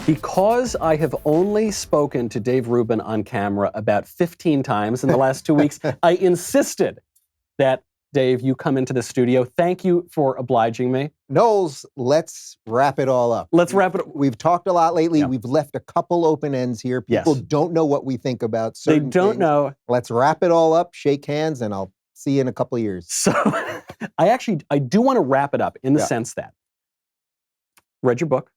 Because I have only spoken to Dave Rubin on camera about 15 times in the last 2 weeks, I insisted that, Dave, you come into the studio. Thank you for obliging me. Knowles, let's wrap it all up. Let's wrap it up. We've talked a lot lately. Yeah. We've left a couple open ends here. People don't know what we think about certain They don't things. know. Let's wrap it all up, shake hands, and I'll see you in a couple of years. So I do want to wrap it up in the sense that read your book.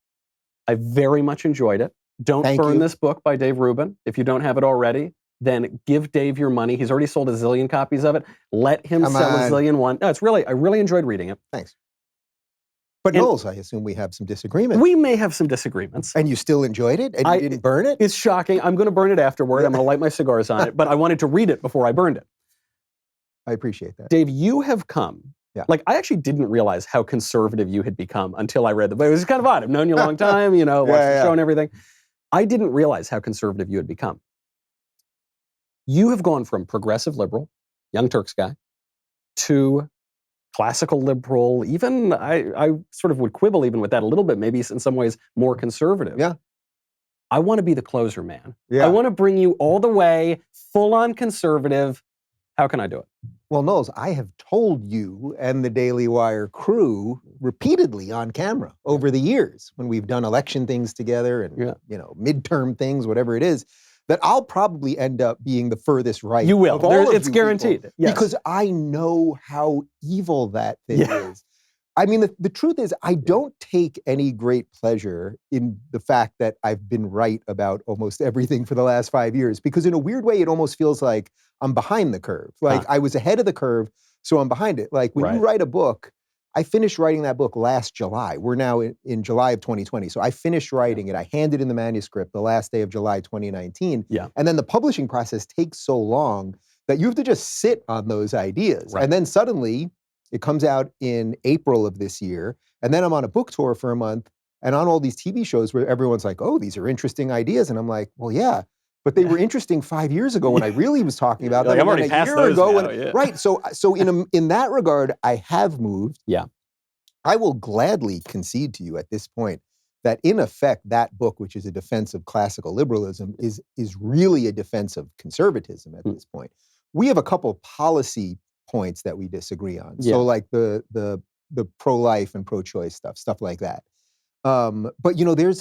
I very much enjoyed it. Don't burn this book by Dave Rubin. If you don't have it already, then give Dave your money. He's already sold a zillion copies of it. Let him sell a zillion one. No, I really enjoyed reading it. Thanks. But Knowles, I assume we have some disagreements. We may have some disagreements. And you still enjoyed it? And you didn't burn it? It's shocking. I'm going to burn it afterward. I'm going to light my cigars on it. But I wanted to read it before I burned it. I appreciate that. Dave, you have come. Like, I actually didn't realize how conservative you had become until I read the book. It was kind of odd. I've known you a long time, watched the show and everything. I didn't realize how conservative you had become. You have gone from progressive liberal, Young Turks guy, to classical liberal, even, I sort of would quibble even with that a little bit, maybe in some ways more conservative. Yeah. I want to be the closer, man. Yeah. I want to bring you all the way, full-on conservative. How can I do it? Well, Knowles, I have told you and the Daily Wire crew repeatedly on camera over the years when we've done election things together and midterm things, whatever it is, that I'll probably end up being the furthest right. You will. It's guaranteed. People, because I know how evil that thing is. I mean, the truth is, I don't take any great pleasure in the fact that I've been right about almost everything for the last 5 years, because in a weird way, it almost feels like I'm behind the curve. Like I was ahead of the curve, so I'm behind it. Like when you write a book, I finished writing that book last July. We're now in July of 2020. So I finished writing it. I handed in the manuscript the last day of July 2019. Yeah. And then the publishing process takes so long that you have to just sit on those ideas. Right. And then suddenly it comes out in April of this year. And then I'm on a book tour for a month and on all these TV shows where everyone's like, oh, these are interesting ideas. And I'm like, well, yeah, but they were interesting 5 years ago when I really was talking about them. Like, I'm already past those now, Right. So in that regard, I have moved. Yeah. I will gladly concede to you at this point that in effect, that book, which is a defense of classical liberalism, is really a defense of conservatism at this point. We have a couple policy points that we disagree on. So like the pro-life and pro-choice stuff like that. But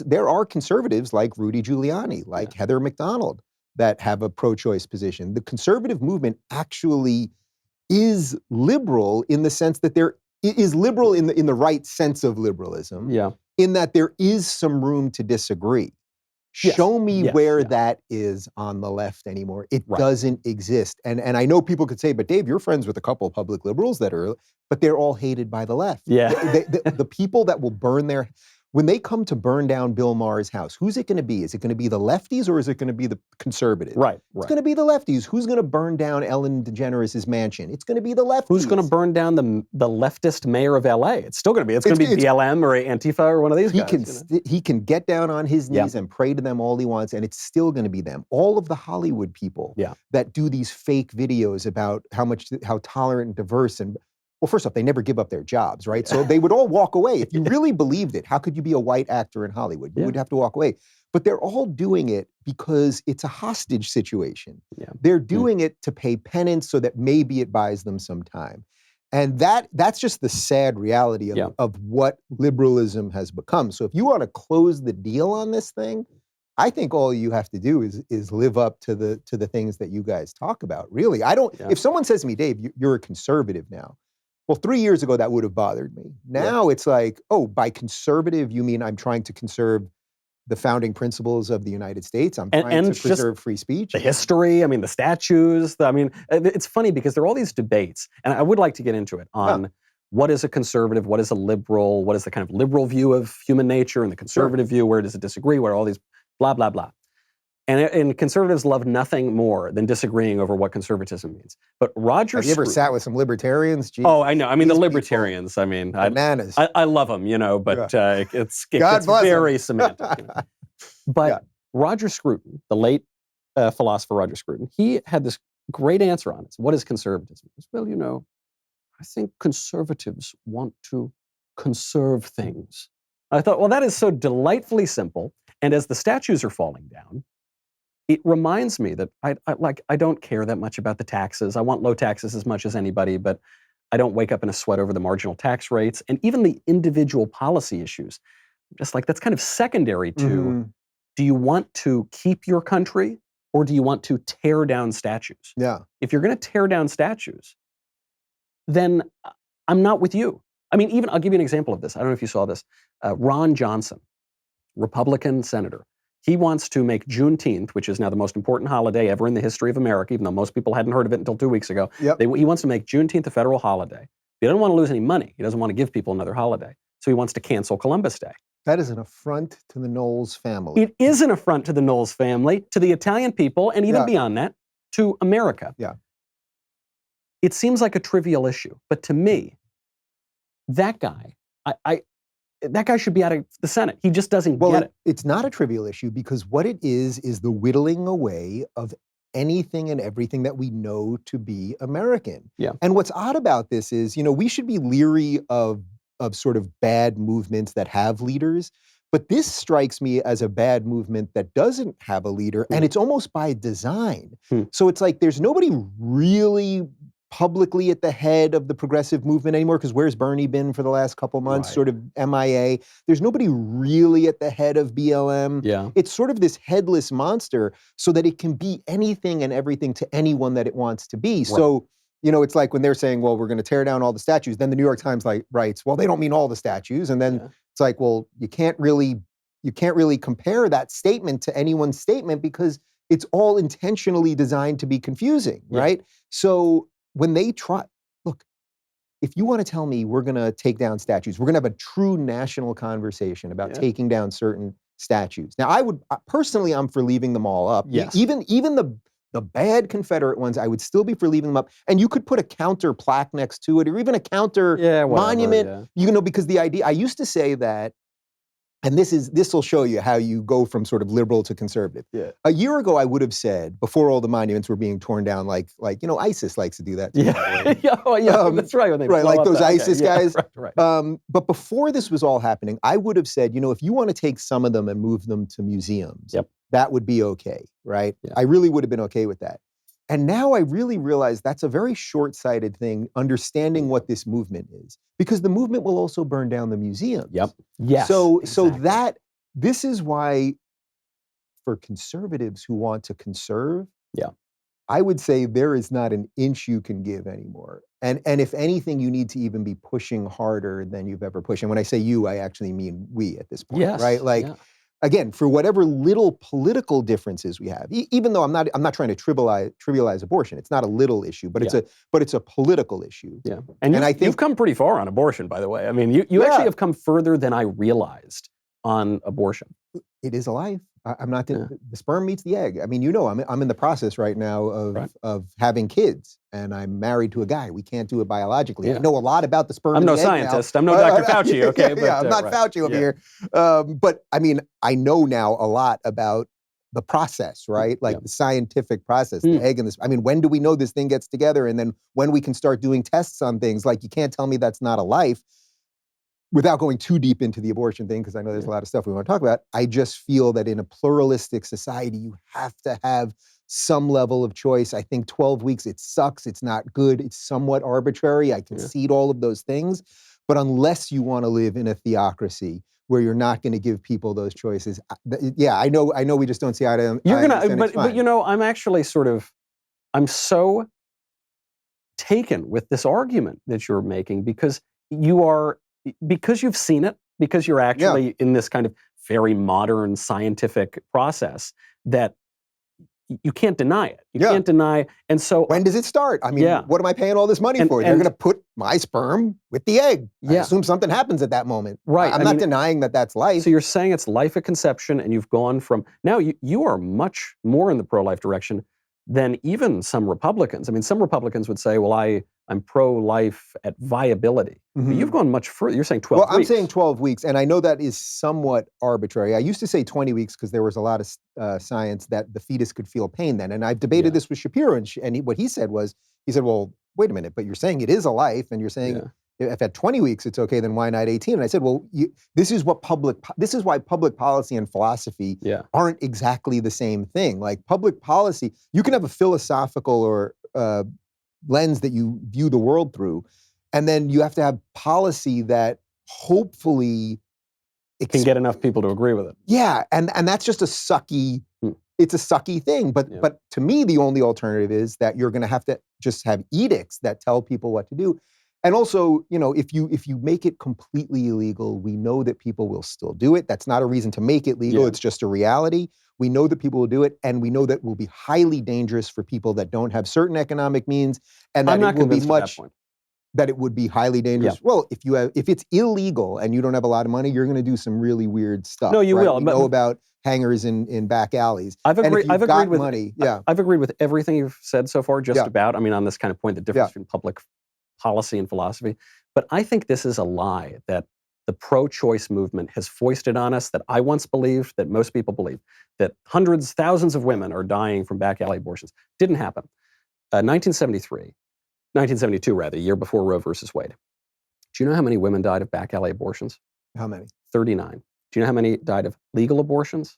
there are conservatives like Rudy Giuliani, like Heather McDonald, that have a pro-choice position. The conservative movement actually is liberal in the sense that there is liberal in the right sense of liberalism. Yeah. In that there is some room to disagree. Show me where that is on the left anymore. It doesn't exist. And I know people could say, but Dave, you're friends with a couple of public liberals but they're all hated by the left. Yeah. The people that will when they come to burn down Bill Maher's house, who's it going to be? Is it going to be the lefties or is it going to be the conservatives? Right. It's going to be the lefties. Who's going to burn down Ellen DeGeneres' mansion? It's going to be the lefties. Who's going to burn down the leftist mayor of LA? It's still going to be. It's going to be BLM or Antifa or one of these guys. He can get down on his knees and pray to them all he wants, and it's still going to be them. All of the Hollywood people that do these fake videos about how tolerant and diverse and well, first off, they never give up their jobs, right? So they would all walk away. If you really believed it, how could you be a white actor in Hollywood? You would have to walk away. But they're all doing it because it's a hostage situation. Yeah. They're doing it to pay penance so that maybe it buys them some time. And that's just the sad reality of what liberalism has become. So if you want to close the deal on this thing, I think all you have to do is live up to the things that you guys talk about. Really, if someone says to me, Dave, you're a conservative now. Well, 3 years ago, that would have bothered me. Now it's like, oh, by conservative, you mean I'm trying to conserve the founding principles of the United States? I'm trying to preserve free speech? The history, the statues. It's funny because there are all these debates, and I would like to get into it, on what is a conservative, what is a liberal, what is the kind of liberal view of human nature, and the conservative view, where does it disagree, where all these blah, blah, blah. And conservatives love nothing more than disagreeing over what conservatism means. But Roger Have you ever sat with some libertarians? Jeez. Oh, I know. The libertarians, bananas. I love them, but it's very semantic. But Roger Scruton, the late philosopher Roger Scruton, he had this great answer on it. What is conservatism? Well, I think conservatives want to conserve things. I thought, well, that is so delightfully simple. And as the statues are falling down, it reminds me that I don't care that much about the taxes. I want low taxes as much as anybody, but I don't wake up in a sweat over the marginal tax rates and even the individual policy issues. Just like that's kind of secondary to, do you want to keep your country or do you want to tear down statues? Yeah. If you're going to tear down statues, then I'm not with you. I mean, even I'll give you an example of this. I don't know if you saw this. Ron Johnson, Republican senator, he wants to make Juneteenth, which is now the most important holiday ever in the history of America, even though most people hadn't heard of it until 2 weeks ago. Yep. He wants to make Juneteenth a federal holiday. He doesn't want to lose any money. He doesn't want to give people another holiday. So he wants to cancel Columbus Day. That is an affront to the Knowles family. It is an affront to the Knowles family, to the Italian people, and even beyond that, to America. Yeah. It seems like a trivial issue, but to me, that guy, that guy should be out of the Senate. He just doesn't get it. It's not a trivial issue because what it is the whittling away of anything and everything that we know to be American. Yeah. And what's odd about this is, we should be leery of sort of bad movements that have leaders, but this strikes me as a bad movement that doesn't have a leader, and it's almost by design. So it's like there's nobody really publicly at the head of the progressive movement anymore, because where's Bernie been for the last couple months? Sort of MIA. There's nobody really at the head of BLM. Yeah. It's sort of this headless monster so that it can be anything and everything to anyone that it wants to be. Right. So, it's like when they're saying, well, we're going to tear down all the statues, then the New York Times writes, well, they don't mean all the statues. And then it's like, well, you can't really compare that statement to anyone's statement because it's all intentionally designed to be confusing, right? So when they look, if you want to tell me we're going to take down statues, we're going to have a true national conversation about taking down certain statues. Now, I'm for leaving them all up. Yes. Even the bad Confederate ones, I would still be for leaving them up. And you could put a counter plaque next to it or even a counter monument, because the idea, I used to say that, and this will show you how you go from sort of liberal to conservative. Yeah. A year ago, I would have said, before all the monuments were being torn down, like ISIS likes to do that. That's right. When they like those ISIS guys. Right. But before this was all happening, I would have said, if you want to take some of them and move them to museums, that would be okay, right? Yeah. I really would have been okay with that. And now I really realize that's a very short-sighted thing, understanding what this movement is. Because the movement will also burn down the museums. Yep. Yes. So this is why, for conservatives who want to conserve, I would say there is not an inch you can give anymore. And if anything, you need to even be pushing harder than you've ever pushed. And when I say you, I actually mean we at this point, right? Again, for whatever little political differences we have, even though I'm not trying to trivialize abortion, it's not a little issue, but it's a political issue. Yeah, and I think you've come pretty far on abortion, by the way. I mean, you actually have come further than I realized on abortion. It is a life. I'm not the sperm meets the egg. I mean, I'm in the process right now of having kids, and I'm married to a guy. We can't do it biologically. I know a lot about the sperm. I'm no scientist. I'm no Dr. Fauci. Okay, I'm not Fauci over here. But I mean, I know now a lot about the process, right? Like the scientific process, the egg and this. I mean, when do we know this thing gets together, and then when we can start doing tests on things? Like, you can't tell me that's not a life. Without going too deep into the abortion thing, because I know there's a lot of stuff we want to talk about, I just feel that in a pluralistic society, you have to have some level of choice. I think 12 weeks, it sucks, it's not good, it's somewhat arbitrary. I concede all of those things. But unless you want to live in a theocracy where you're not going to give people those choices, I know we just don't see eye to eye. But I'm actually I'm so taken with this argument that you're making because you've seen it, because you're actually in this kind of very modern scientific process that you can't deny it. You can't deny. And so when does it start? I mean, what am I paying all this money for? They're going to put my sperm with the egg. I assume something happens at that moment. Right. I'm not denying that that's life. So you're saying it's life at conception, and you've gone from, now you are much more in the pro-life direction than even some Republicans. I mean, some Republicans would say, well, I'm pro-life at viability. Mm-hmm. But you've gone much further. You're saying 12 weeks. Well, I'm saying 12 weeks, and I know that is somewhat arbitrary. I used to say 20 weeks because there was a lot of science that the fetus could feel pain then. And I've debated this with Shapiro, and what he said was, well, wait a minute, but you're saying it is a life, and you're saying If at 20 weeks it's okay, then why not 18? And I said, well, this is why public policy and philosophy aren't exactly the same thing. Like public policy, you can have a philosophical or lens that you view the world through, and then you have to have policy that hopefully can get enough people to agree with it. Yeah, and that's just a sucky. It's a sucky thing, but to me, the only alternative is that you're going to have to just have edicts that tell people what to do. And also, if you make it completely illegal, we know that people will still do it. That's not a reason to make it legal. It's just a reality. We know that people will do it, and we know that it will be highly dangerous for people that don't have certain economic means, and that it will be that it would be highly dangerous. Well, if it's illegal and you don't have a lot of money, you're going to do some really weird stuff. No, you will. We know about hangers in back alleys. I've agreed with money. I've agreed with everything you've said so far, just about. I mean, on this kind of point, the difference between public policy and philosophy. But I think this is a lie that the pro-choice movement has foisted on us, that I once believed, that most people believe, that hundreds, thousands of women are dying from back alley abortions. Didn't happen. 1972 rather, a year before Roe versus Wade. Do you know how many women died of back alley abortions? How many? 39. Do you know how many died of legal abortions?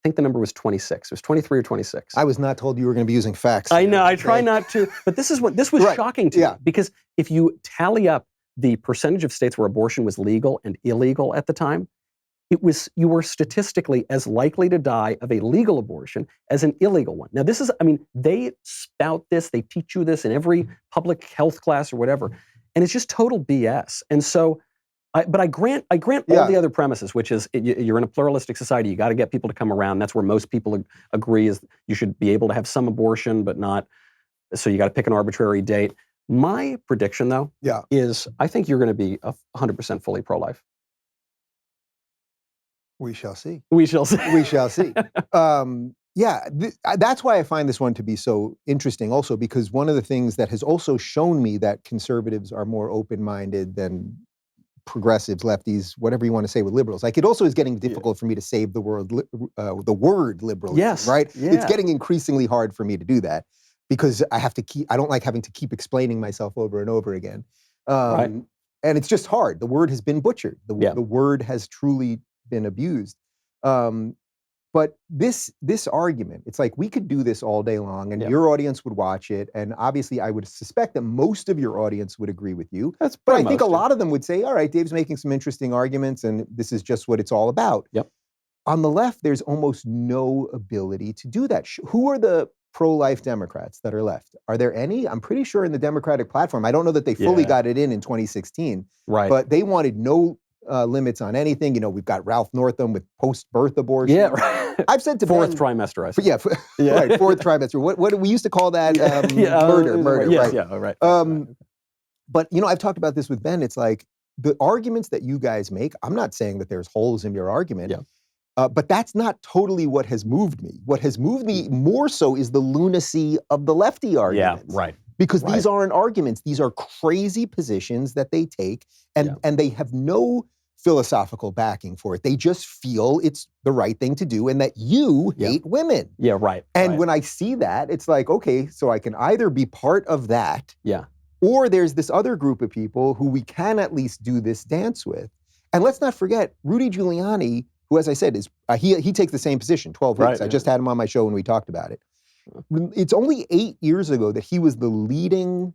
I think the number was 26. It was 23 or 26. I was not told you were going to be using facts. I know. I try not to. But this was shocking to me. Because if you tally up the percentage of states where abortion was legal and illegal at the time, you were statistically as likely to die of a legal abortion as an illegal one. Now, they spout this. They teach you this in every public health class or whatever. And it's just total BS. And so, but I grant all the other premises, which is you're in a pluralistic society. You got to get people to come around. That's where most people agree is you should be able to have some abortion, but not. So you got to pick an arbitrary date. My prediction, though, is I think you're going to be 100% fully pro-life. We shall see. We shall see. We shall see. That's why I find this one to be so interesting also, because one of the things that has also shown me that conservatives are more open-minded than progressives, lefties, whatever you want to say with liberals. Like it also is getting difficult for me to save the word liberalism, right? Yeah. It's getting increasingly hard for me to do that because I don't like having to keep explaining myself over and over again. And it's just hard. The word has been butchered. The word has truly been abused. But this argument, it's like we could do this all day long and your audience would watch it. And obviously I would suspect that most of your audience would agree with you. But I think a lot of them would say, all right, Dave's making some interesting arguments and this is just what it's all about. Yep. On the left, there's almost no ability to do that. Who are the pro-life Democrats that are left? Are there any? I'm pretty sure in the Democratic platform, I don't know that they fully got it in 2016. Right. But they wanted no limits on anything. We've got Ralph Northam with post-birth abortion. Yeah, right. I've said to fourth trimester, I think. Right, fourth trimester. What we used to call that murder, yes, right? But I've talked about this with Ben. It's like the arguments that you guys make. I'm not saying that there's holes in your argument, but that's not totally what has moved me. What has moved me more so is the lunacy of the lefty arguments. Yeah, right. Because these aren't arguments. These are crazy positions that they take, and they have no philosophical backing for it. They just feel it's the right thing to do and that you hate women. Yeah, right. And when I see that, it's like, okay, so I can either be part of that, yeah, or there's this other group of people who we can at least do this dance with. And let's not forget, Rudy Giuliani, who, as I said, is he takes the same position, 12 weeks. I just had him on my show when we talked about it. It's only 8 years ago that he was the leading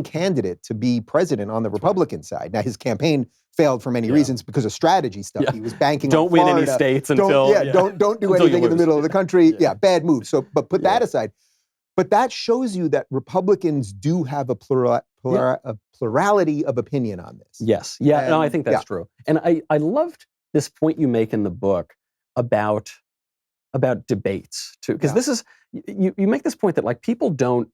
candidate to be president on the Republican side. Now, his campaign failed for many reasons because of strategy stuff. He was banking on Florida. Don't win any states until... Don't do anything in the middle of the country. Yeah, bad move. So, but put that aside. But that shows you that Republicans do have a plurality of opinion on this. Yes. Yeah, no, I think that's true. And I loved this point you make in the book about debates too, because this is, you make this point that like people don't,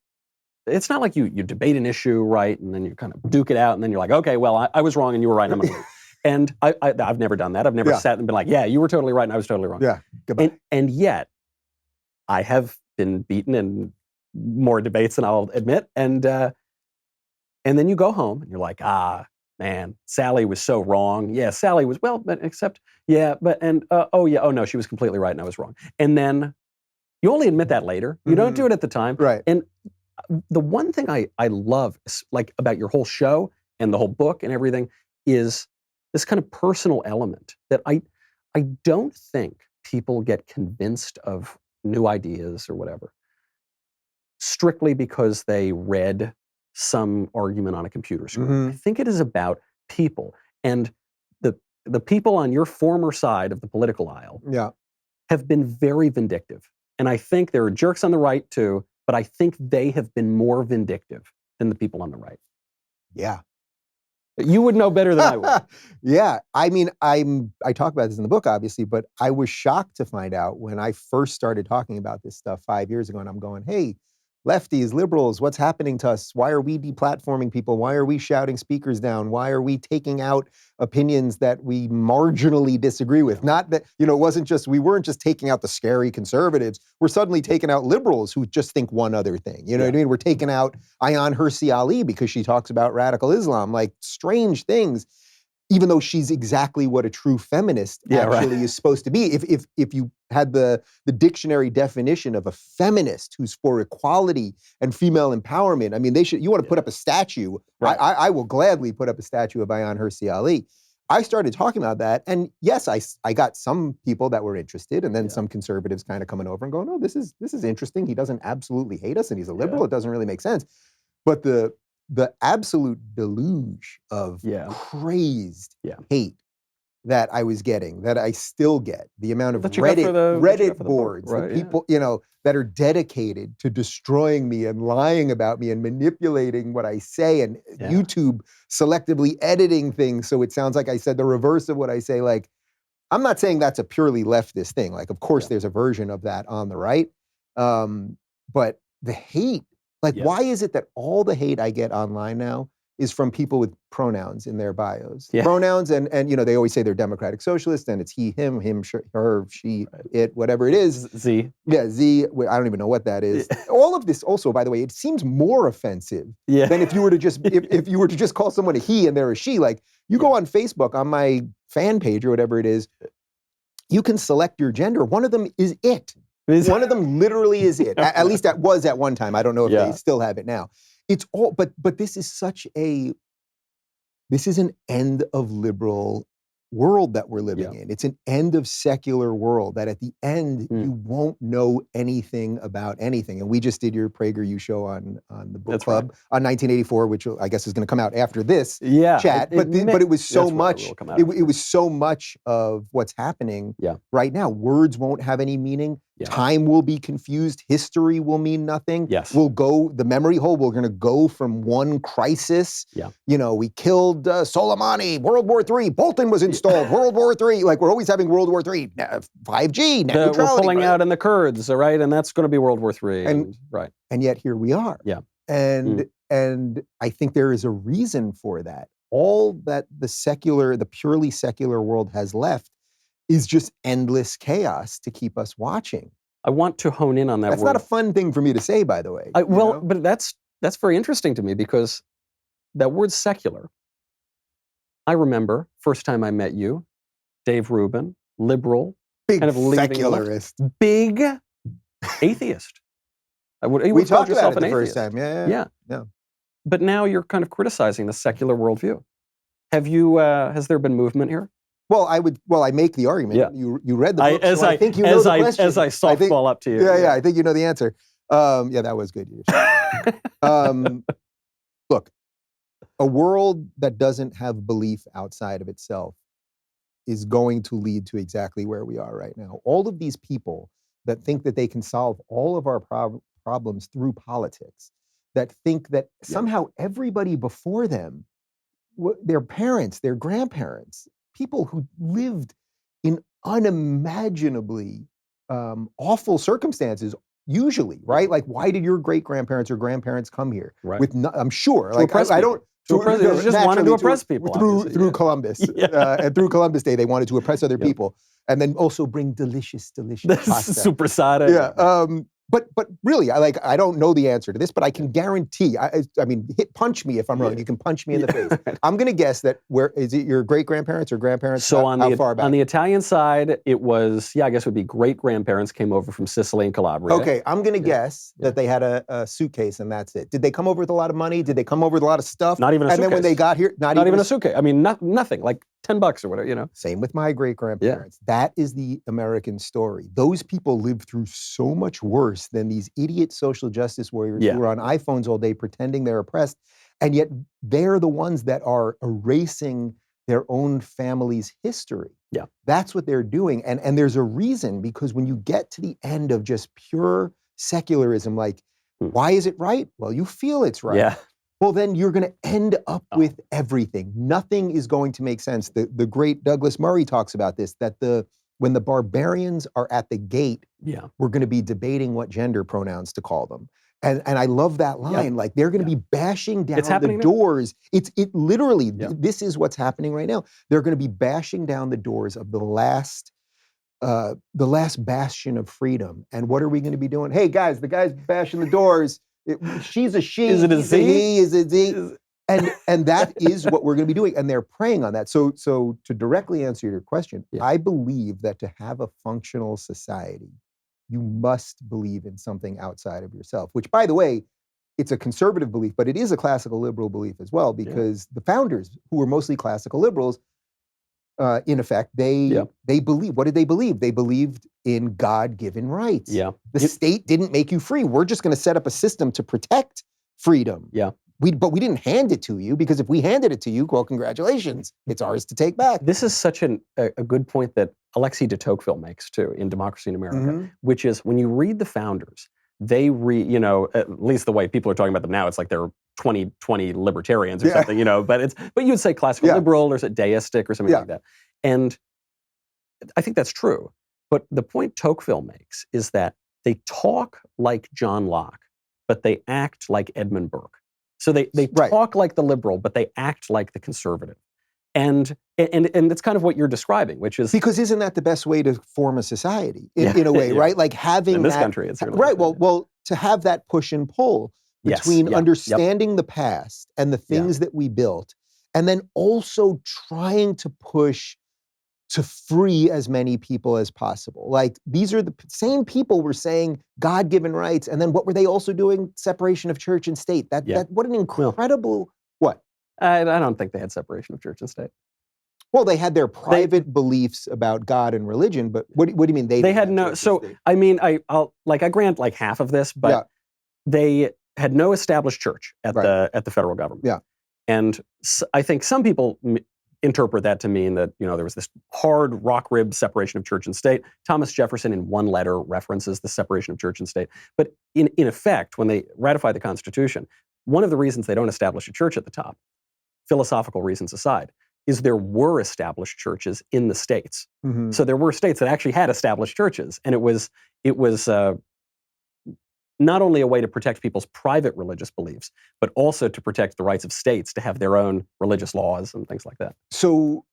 it's not like you debate an issue, right, and then you kind of duke it out, and then you're like, okay, well, I was wrong and you were right, and I'm going to leave. And I've never done that. I've never sat and been like, yeah, you were totally right and I was totally wrong. Yeah, goodbye. And yet, I have been beaten in more debates than I'll admit, and then you go home and you're like, man, Sally was so wrong. Yeah, Sally was, well, but except, oh no, she was completely right and I was wrong. And then you only admit that later. You don't do it at the time. Right. And the one thing I love, like about your whole show and the whole book and everything, is this kind of personal element that I don't think people get convinced of new ideas or whatever strictly because they read some argument on a computer screen. I think it is about people, and the people on your former side of the political aisle have been very vindictive. And I think there are jerks on the right too, but I think they have been more vindictive than the people on the right. Yeah. You would know better than I would. Yeah. I mean, I talk about this in the book, obviously, but I was shocked to find out when I first started talking about this stuff 5 years ago, and I'm going, hey, lefties, liberals, what's happening to us? Why are we deplatforming people? Why are we shouting speakers down? Why are we taking out opinions that we marginally disagree with? Not that, it wasn't just, we weren't just taking out the scary conservatives. We're suddenly taking out liberals who just think one other thing. You know what I mean? We're taking out Ayaan Hirsi Ali because she talks about radical Islam, like strange things, even though she's exactly what a true feminist actually is supposed to be. If you had the dictionary definition of a feminist who's for equality and female empowerment, I mean, you want to put up a statue, I will gladly put up a statue of Ayaan Hirsi Ali. I started talking about that, and yes, I got some people that were interested, and then some conservatives kind of coming over and going, oh, this is interesting. He doesn't absolutely hate us, and he's a liberal. It doesn't really make sense. But the absolute deluge of crazed hate that I was getting, that I still get, the amount of Reddit boards, the people, that are dedicated to destroying me and lying about me and manipulating what I say, and YouTube selectively editing things so it sounds like I said the reverse of what I say. Like, I'm not saying that's a purely leftist thing. Like, of course, there's a version of that on the right. But the hate, like, why is it that all the hate I get online now is from people with pronouns in their bios? Pronouns, and they always say they're democratic socialists, and it's he, him, her, she, it, whatever it is. Z. Yeah, Z. I don't even know what that is. All of this also, by the way, it seems more offensive than if you were to just if you were to just call someone a he and they're a she. Like, you go on Facebook, on my fan page or whatever it is, you can select your gender. One of them is it. One of them literally is it. At least that was at one time. I don't know if they still have it now. It's all, but this is an end of liberal world that we're living in. It's an end of secular world that at the end you won't know anything about anything. And we just did your PragerU show on the book club on 1984, which I guess is going to come out after this chat. But it was so much. It was so much of what's happening right now. Words won't have any meaning. Time will be confused. History will mean nothing. We'll go the memory hole. We're going to go from one crisis. We killed Soleimani. World War III. Bolton was installed. World War III. Like, we're always having World War III. 5G. Net neutrality. We're pulling out in the Kurds, right? And that's going to be World War III. And yet here we are. And I think there is a reason for that. All that the purely secular world has left is just endless chaos to keep us watching. I want to hone in on that word. That's not a fun thing for me to say, by the way. But that's very interesting to me, because that word secular, I remember first time I met you, Dave Rubin, liberal, big kind of secularist, big atheist. We talked about it the first time. Yeah. But now you're kind of criticizing the secular worldview. Have you? Has there been movement here? Well, I make the argument. You read the book, I think you know the question. As I softball up to you. Yeah, I think you know the answer. That was good. Look, a world that doesn't have belief outside of itself is going to lead to exactly where we are right now. All of these people that think that they can solve all of our problems through politics, that think that somehow everybody before them, their parents, their grandparents, people who lived in unimaginably awful circumstances, usually, right? Like, why did your great-grandparents or grandparents come here? Right. I'm sure. Like, I don't... just wanted to oppress people. Through Columbus. And through Columbus Day, they wanted to oppress other people. And then also bring delicious pasta. Super sada. But really, I don't know the answer to this, but I can guarantee. I mean, punch me if I'm wrong. You can punch me in the face. I'm going to guess that is it your great grandparents or grandparents? So how far back? On the Italian side, it was I guess it would be great grandparents came over from Sicily and Calabria. Okay, I'm going to guess that they had a suitcase and that's it. Did they come over with a lot of money? Did they come over with a lot of stuff? Not even a suitcase. And then when they got here, not even a suitcase. I mean, nothing. Like $10 or whatever. Same with my great grandparents. That is the American story. Those people lived through so much worse than these idiot social justice warriors who are on iPhones all day pretending they're oppressed, and yet they're the ones that are erasing their own family's history. Yeah, that's what they're doing, and there's a reason, because when you get to the end of just pure secularism, like why is it right? Well, you feel it's right. Yeah. Well, then you're going to end up with everything. Nothing is going to make sense. The great Douglas Murray talks about this, that when the barbarians are at the gate, we're going to be debating what gender pronouns to call them. And I love that line. Like they're going to be bashing down the doors. It literally, this is what's happening right now. They're going to be bashing down the doors of the last bastion of freedom. And what are we going to be doing? Hey guys, the guy's bashing the doors. She's a she. Is it a Z? He is a Z. And that is what we're going to be doing. And they're preying on that. So to directly answer your question, I believe that to have a functional society, you must believe in something outside of yourself, which, by the way, it's a conservative belief, but it is a classical liberal belief as well, because the founders, who were mostly classical liberals, in effect, they believe. What did they believe? They believed in God-given rights. Yeah. The state didn't make you free. We're just going to set up a system to protect freedom. Yeah. But we didn't hand it to you, because if we handed it to you, well, congratulations, it's ours to take back. This is such a good point that Alexis de Tocqueville makes too in Democracy in America, which is when you read the founders, they at least the way people are talking about them now, it's like they're 20 libertarians or something, but you'd say classical liberal or deistic or something like that. And I think that's true. But the point Tocqueville makes is that they talk like John Locke, but they act like Edmund Burke. So they talk like the liberal, but they act like the conservative. And it's kind of what you're describing, which is... Because isn't that the best way to form a society, in a way, right? Like having in this country, it's right. Well, to have that push and pull between understanding the past and the things that we built, and then also trying to push to free as many people as possible. Like, these are the same people were saying God-given rights, and then what were they also doing? Separation of church and state. What an incredible... What? I don't think they had separation of church and state. Well, they had their private beliefs about God and religion, but what do you mean they had no? So I mean, I grant like half of this, but they had no established church at the federal government. Yeah, and I think some people interpret that to mean that there was this hard rock rib separation of church and state. Thomas Jefferson, in one letter, references the separation of church and state. But in effect, when they ratify the Constitution, one of the reasons they don't establish a church at the top, philosophical reasons aside, is there were established churches in the states. Mm-hmm. So there were states that actually had established churches, and it was not only a way to protect people's private religious beliefs, but also to protect the rights of states to have their own religious laws and things like that. So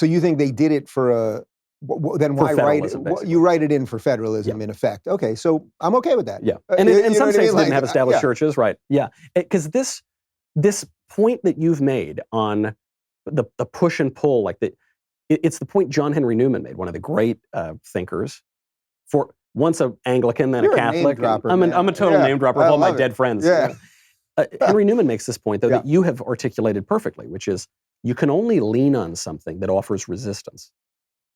you think they did it for then why write it? You write it in for federalism, in effect. Okay, so I'm okay with that. Yeah, and some states didn't have established churches, right? Yeah, because this point that you've made on the push and pull, it's the point John Henry Newman made, one of the great thinkers, for once an Anglican, then a Catholic. I'm a total name dropper of all my dead friends. Yeah. Henry Newman makes this point, though, that you have articulated perfectly, which is you can only lean on something that offers resistance.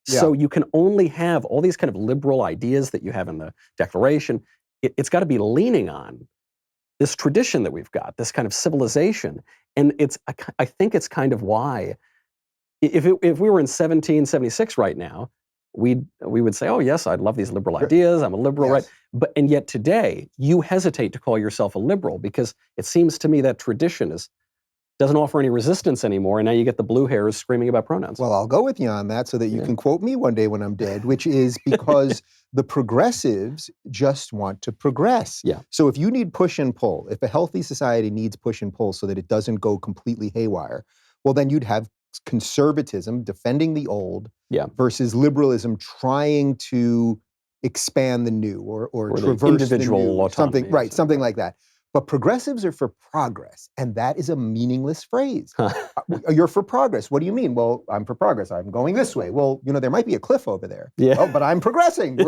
Yeah. So you can only have all these kind of liberal ideas that you have in the Declaration. It's got to be leaning on this tradition that we've got, this kind of civilization. And I think it's kind of why, if we were in 1776 right now, we would say, oh yes, I'd love these liberal ideas. I'm a liberal, right? And yet today, you hesitate to call yourself a liberal because it seems to me that tradition doesn't offer any resistance anymore, and now you get the blue hairs screaming about pronouns. Well, I'll go with you on that so that you can quote me one day when I'm dead, which is because the progressives just want to progress. Yeah. So if you need push and pull, if a healthy society needs push and pull so that it doesn't go completely haywire, well, then you'd have conservatism defending the old versus liberalism trying to expand the new or the traverse individual the new, autonomy, something, right, something like that. But progressives are for progress, and that is a meaningless phrase. You're for progress. What do you mean? Well, I'm for progress. I'm going this way. Well, there might be a cliff over there. Yeah. Oh, but I'm progressing.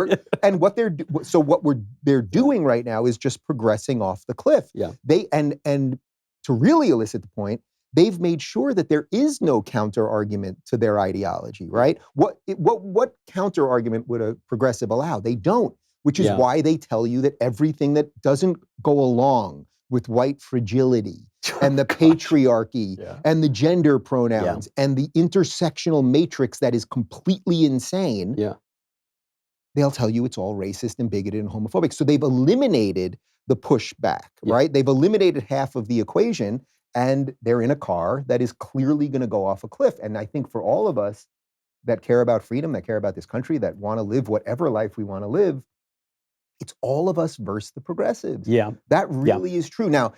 And what they're doing right now is just progressing off the cliff. Yeah. And to really elicit the point, they've made sure that there is no counter argument to their ideology, right? What counter argument would a progressive allow? They don't. Which is why they tell you that everything that doesn't go along with white fragility and the patriarchy and the gender pronouns and the intersectional matrix that is completely insane, they'll tell you it's all racist and bigoted and homophobic. So they've eliminated the pushback, right? They've eliminated half of the equation, and they're in a car that is clearly going to go off a cliff. And I think for all of us that care about freedom, that care about this country, that want to live whatever life we want to live, it's all of us versus the progressives. Yeah. That really is true. Now,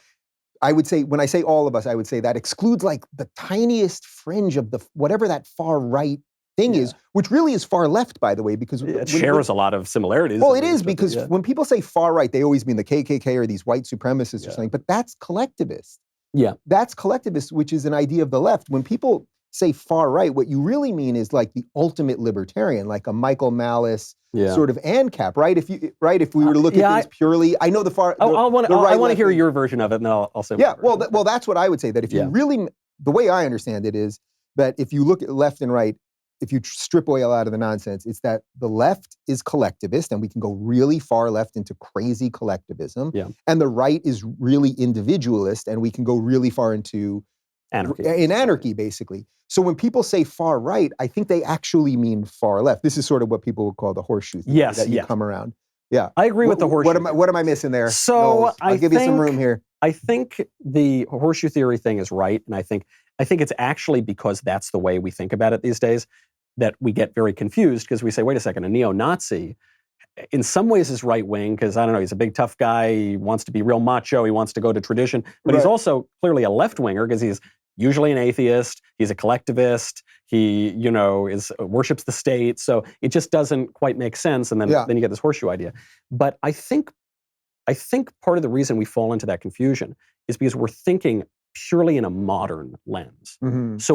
I would say, when I say all of us, I would say that excludes like the tiniest fringe of whatever that far right thing is, which really is far left, by the way, because it shares a lot of similarities. Well, it is, because when people say far right, they always mean the KKK or these white supremacists or something, but that's collectivist. Yeah. That's collectivist, which is an idea of the left. When people say far right, what you really mean is like the ultimate libertarian, like a Michael Malice sort of ANCAP, right? If we were to look at things purely, I know the far. I want to hear your version of it, and then I'll say. Yeah, well, that's what I would say. That if you really, the way I understand it is that if you look at left and right, if you strip away a lot of the nonsense, it's that the left is collectivist, and we can go really far left into crazy collectivism, and the right is really individualist, and we can go really far into anarchy, basically. So when people say far right, I think they actually mean far left. This is sort of what people would call the horseshoe theory, that you come around. Yeah, I agree with the horseshoe. What am I missing there? So I'll give you some room here. I think the horseshoe theory thing is right, and I think it's actually because that's the way we think about it these days that we get very confused, because we say, wait a second, a neo-Nazi in some ways is right-wing because, I don't know, he's a big tough guy, he wants to be real macho, he wants to go to tradition, but he's also clearly a left-winger because he's usually an atheist, he's a collectivist, he, worships the state, so it just doesn't quite make sense, and then you get this horseshoe idea. But I think part of the reason we fall into that confusion is because we're thinking purely in a modern lens. Mm-hmm. So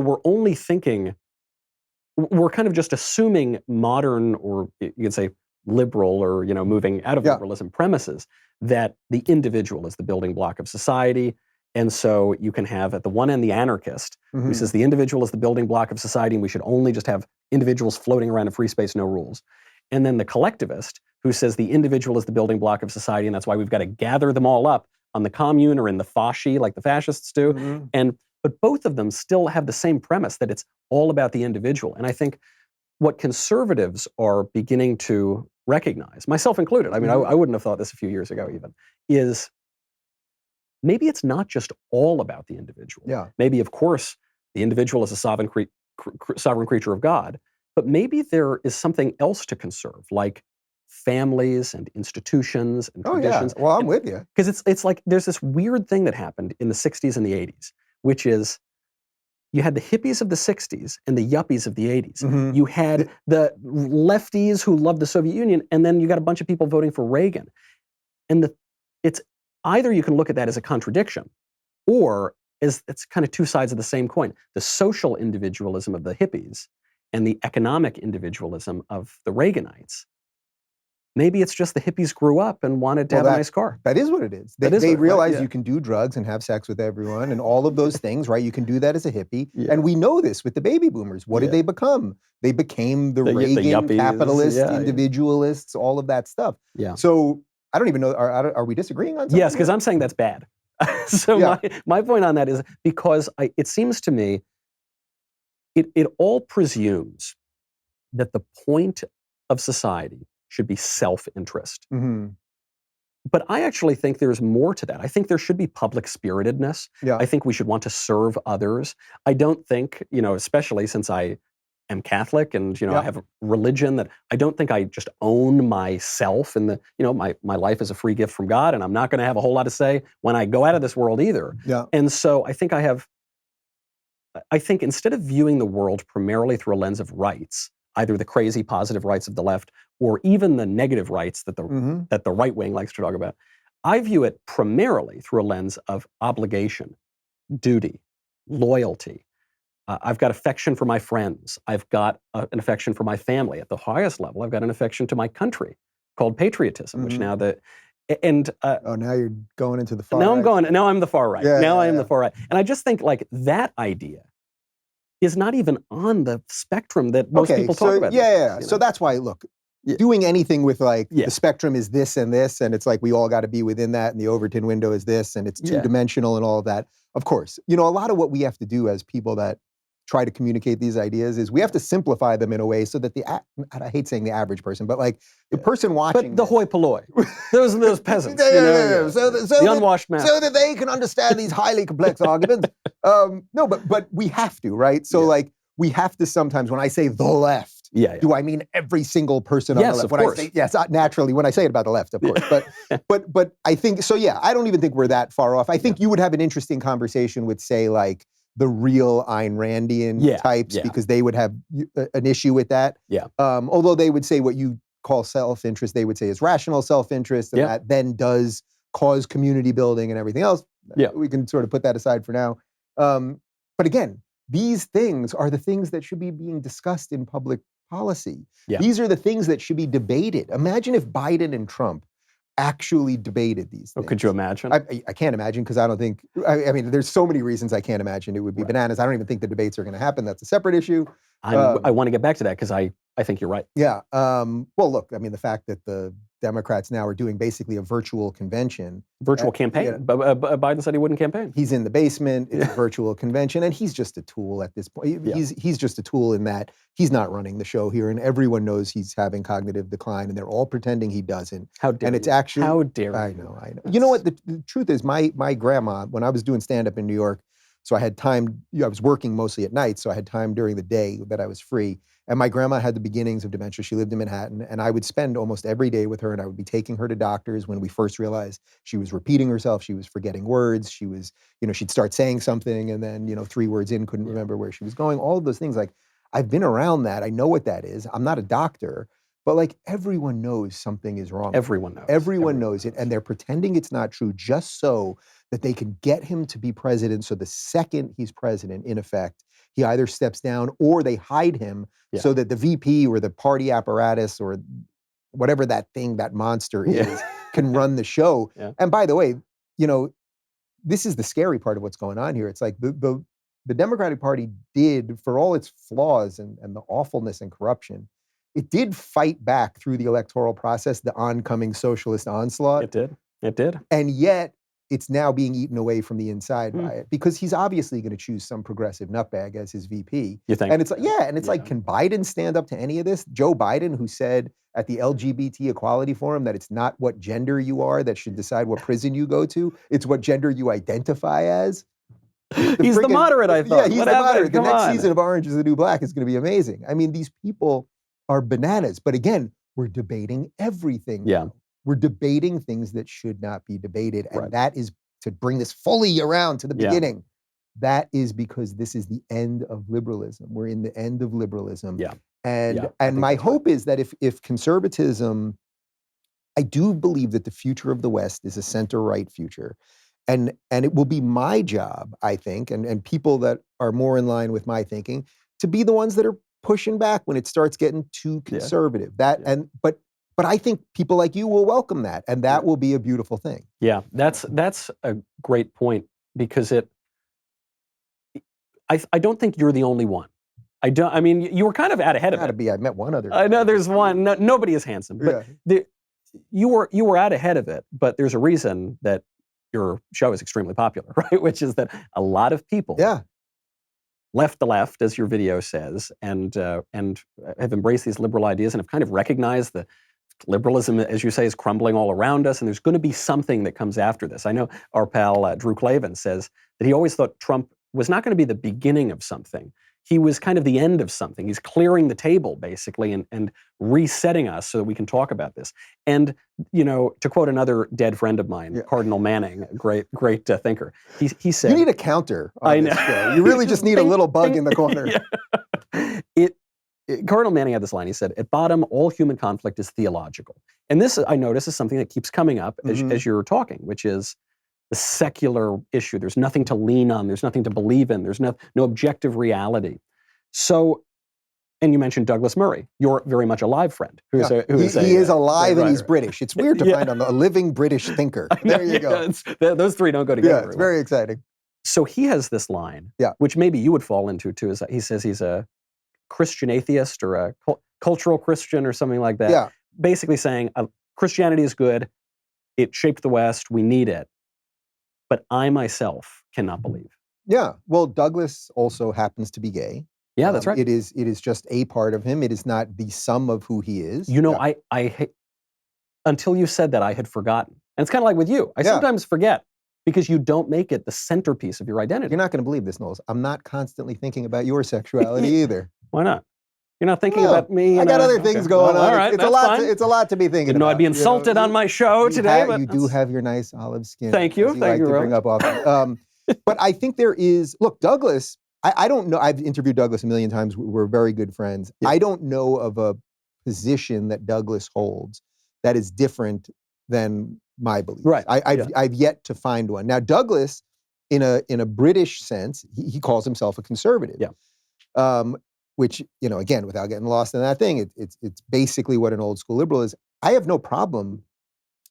we're kind of just assuming modern, or you could say liberal, or moving out of liberalism premises, that the individual is the building block of society. And so you can have at the one end the anarchist who says the individual is the building block of society and we should only just have individuals floating around in free space, no rules. And then the collectivist who says the individual is the building block of society and that's why we've got to gather them all up on the commune or in the fasci like the fascists do. But both of them still have the same premise that it's all about the individual. And I think what conservatives are beginning to recognize, myself included, I mean, I wouldn't have thought this a few years ago even, is maybe it's not just all about the individual. Yeah. Maybe, of course, the individual is a sovereign creature of God, but maybe there is something else to conserve, like families and institutions and traditions. Well, I'm with you. Because it's like there's this weird thing that happened in the 60s and the 80s, which is you had the hippies of the 60s and the yuppies of the 80s. You had the lefties who loved the Soviet Union, and then you got a bunch of people voting for Reagan. And it's either you can look at that as a contradiction, or as it's kind of two sides of the same coin. The social individualism of the hippies and the economic individualism of the Reaganites. Maybe it's just the hippies grew up and wanted to have a nice car. That is what it is. They realize you can do drugs and have sex with everyone and all of those things, right? You can do that as a hippie. And we know this with the baby boomers. What did they become? They became the Reagan yuppies, capitalist, individualists, all of that stuff. Yeah. So I don't even know, are we disagreeing on something? Yes, because I'm saying that's bad. So my point on that is because it seems to me it all presumes that the point of society should be self-interest. But I actually think there's more to that. I think there should be public spiritedness. I think we should want to serve others. I don't think, especially since I am Catholic and, I have a religion, that I don't think I just own myself and my life is a free gift from God and I'm not going to have a whole lot to say when I go out of this world either. And so I think instead of viewing the world primarily through a lens of rights, either the crazy positive rights of the left or even the negative rights that the right wing likes to talk about. I view it primarily through a lens of obligation, duty, loyalty. I've got affection for my friends. I've got an affection for my family. At the highest level, I've got an affection to my country called patriotism, which now now you're going into the far right. Now I'm the far right. I am the far right. And I just think like that idea is not even on the spectrum that most people talk about. So that's why, look, doing anything with like the spectrum is this, and it's like we all got to be within that, and the Overton window is this, and it's two-dimensional and all of that. Of course, a lot of what we have to do as people that try to communicate these ideas is we have to simplify them in a way so that I hate saying the average person, but like the person watching, but the hoi polloi, those peasants, so the unwashed man, so that they can understand these highly complex arguments. No, but we have to, right? So like we have to sometimes, when I say the left, do I mean every single person on the left? Of course. Yes, naturally when I say it about the left, of course. But I think so. Yeah, I don't even think we're that far off. I think you would have an interesting conversation with, say, like the real Ayn Randian types, because they would have an issue with that. Although they would say what you call self-interest, they would say is rational self-interest, and that then does cause community building and everything else. We can sort of put that aside for now. But again, these things are the things that should be being discussed in public policy. These are the things that should be debated. Imagine if Biden and Trump actually debated these things. Oh, could you imagine? I can't imagine, because I don't think, I mean, there's so many reasons I can't imagine. It would be bananas. I don't even think the debates are going to happen. That's a separate issue. I want to get back to that because I think you're right. Well, look, I mean, the fact that the Democrats now are doing basically a virtual convention. Virtual campaign. Biden said he wouldn't campaign. He's in the basement. It's a virtual convention, and he's just a tool at this point. He's just a tool in that he's not running the show here, and everyone knows he's having cognitive decline, and they're all pretending he doesn't. How dare and it's actually, how dare I know. You know what? The truth is, my grandma, when I was doing stand-up in New York, so I had time, I was working mostly at night, so I had time during the day that I was free. And my grandma had the beginnings of dementia. She lived in Manhattan, and I would spend almost every day with her, and I would be taking her to doctors when we first realized she was repeating herself, she was forgetting words, she was, she'd start saying something, and then, 3 words in, couldn't remember where she was going, all of those things. Like, I've been around that. I know what that is. I'm not a doctor, but like everyone knows something is wrong. Everyone knows. Everyone knows it, and they're pretending it's not true just so that they can get him to be president. So the second he's president, in effect, he either steps down or they hide him so that the VP or the party apparatus or whatever that thing, that monster is, can run the show. And by the way, this is the scary part of what's going on here. It's like the Democratic Party did, for all its flaws and the awfulness and corruption, it did fight back through the electoral process, the oncoming socialist onslaught. It did. And yet, it's now being eaten away from the inside by it, because he's obviously going to choose some progressive nutbag as his VP. You think? And it's like, like, can Biden stand up to any of this? Joe Biden, who said at the LGBT Equality Forum that it's not what gender you are that should decide what prison you go to, it's what gender you identify as. He's the moderate, I thought. Yeah, he's the moderate. The next season of Orange is the New Black is going to be amazing. I mean, these people are bananas. But again, we're debating everything. Now. We're debating things that should not be debated. And that is, to bring this fully around to the beginning, that is because this is the end of liberalism. We're in the end of liberalism. And my hope is that if conservatism, I do believe that the future of the West is a center-right future. And it will be my job, I think, and people that are more in line with my thinking, to be the ones that are pushing back when it starts getting too conservative. But I think people like you will welcome that, and that will be a beautiful thing. Yeah, that's a great point, because I don't think you're the only one. I mean, you were kind of out ahead of it. I met one other guy. I know there's one. No, nobody is handsome, but you were out ahead of it. But there's a reason that your show is extremely popular, right? Which is that a lot of people left the left, as your video says, and have embraced these liberal ideas and have kind of recognized the liberalism, as you say, is crumbling all around us, and there's going to be something that comes after this. I know our pal Drew Clavin says that he always thought Trump was not going to be the beginning of something. He was kind of the end of something. He's clearing the table, basically, and resetting us so that we can talk about this. And, to quote another dead friend of mine, Cardinal Manning, a great thinker, he said... You need a counter on this show. You really just need a little bug in the corner. Cardinal Manning had this line. He said, "At bottom, all human conflict is theological." And this, I notice, is something that keeps coming up as you're talking, which is the secular issue. There's nothing to lean on. There's nothing to believe in. There's no objective reality. So, and you mentioned Douglas Murray, your very much alive friend. He is alive and he's British. It's weird to find a living British thinker. There you go. Those three don't go together. Yeah, it's very exciting. So he has this line, which maybe you would fall into too, is that he says he's a Christian atheist or a cultural Christian or something like that. Yeah. Basically saying Christianity is good. It shaped the West. We need it. But I myself cannot believe. Yeah. Well, Douglas also happens to be gay. Yeah, that's right. It is just a part of him. It is not the sum of who he is. You know, I until you said that, I had forgotten. And it's kind of like with you. I sometimes forget because you don't make it the centerpiece of your identity. You're not going to believe this, Knowles. I'm not constantly thinking about your sexuality either. Why not? You're not thinking about me. I got other things going on. All right, it's a lot to be thinking Didn't know about. I'd be insulted on my show today. You do have your nice olive skin. Thank you. Thank you. Bring up often. But I think there is. Look, Douglas. I don't know. I've interviewed Douglas a million times. We're very good friends. Yeah. I don't know of a position that Douglas holds that is different than my beliefs. Right. I've yet to find one. Now, Douglas, in a British sense, he calls himself a conservative. Yeah. Which, again, without getting lost in that thing, it's basically what an old school liberal is. I have no problem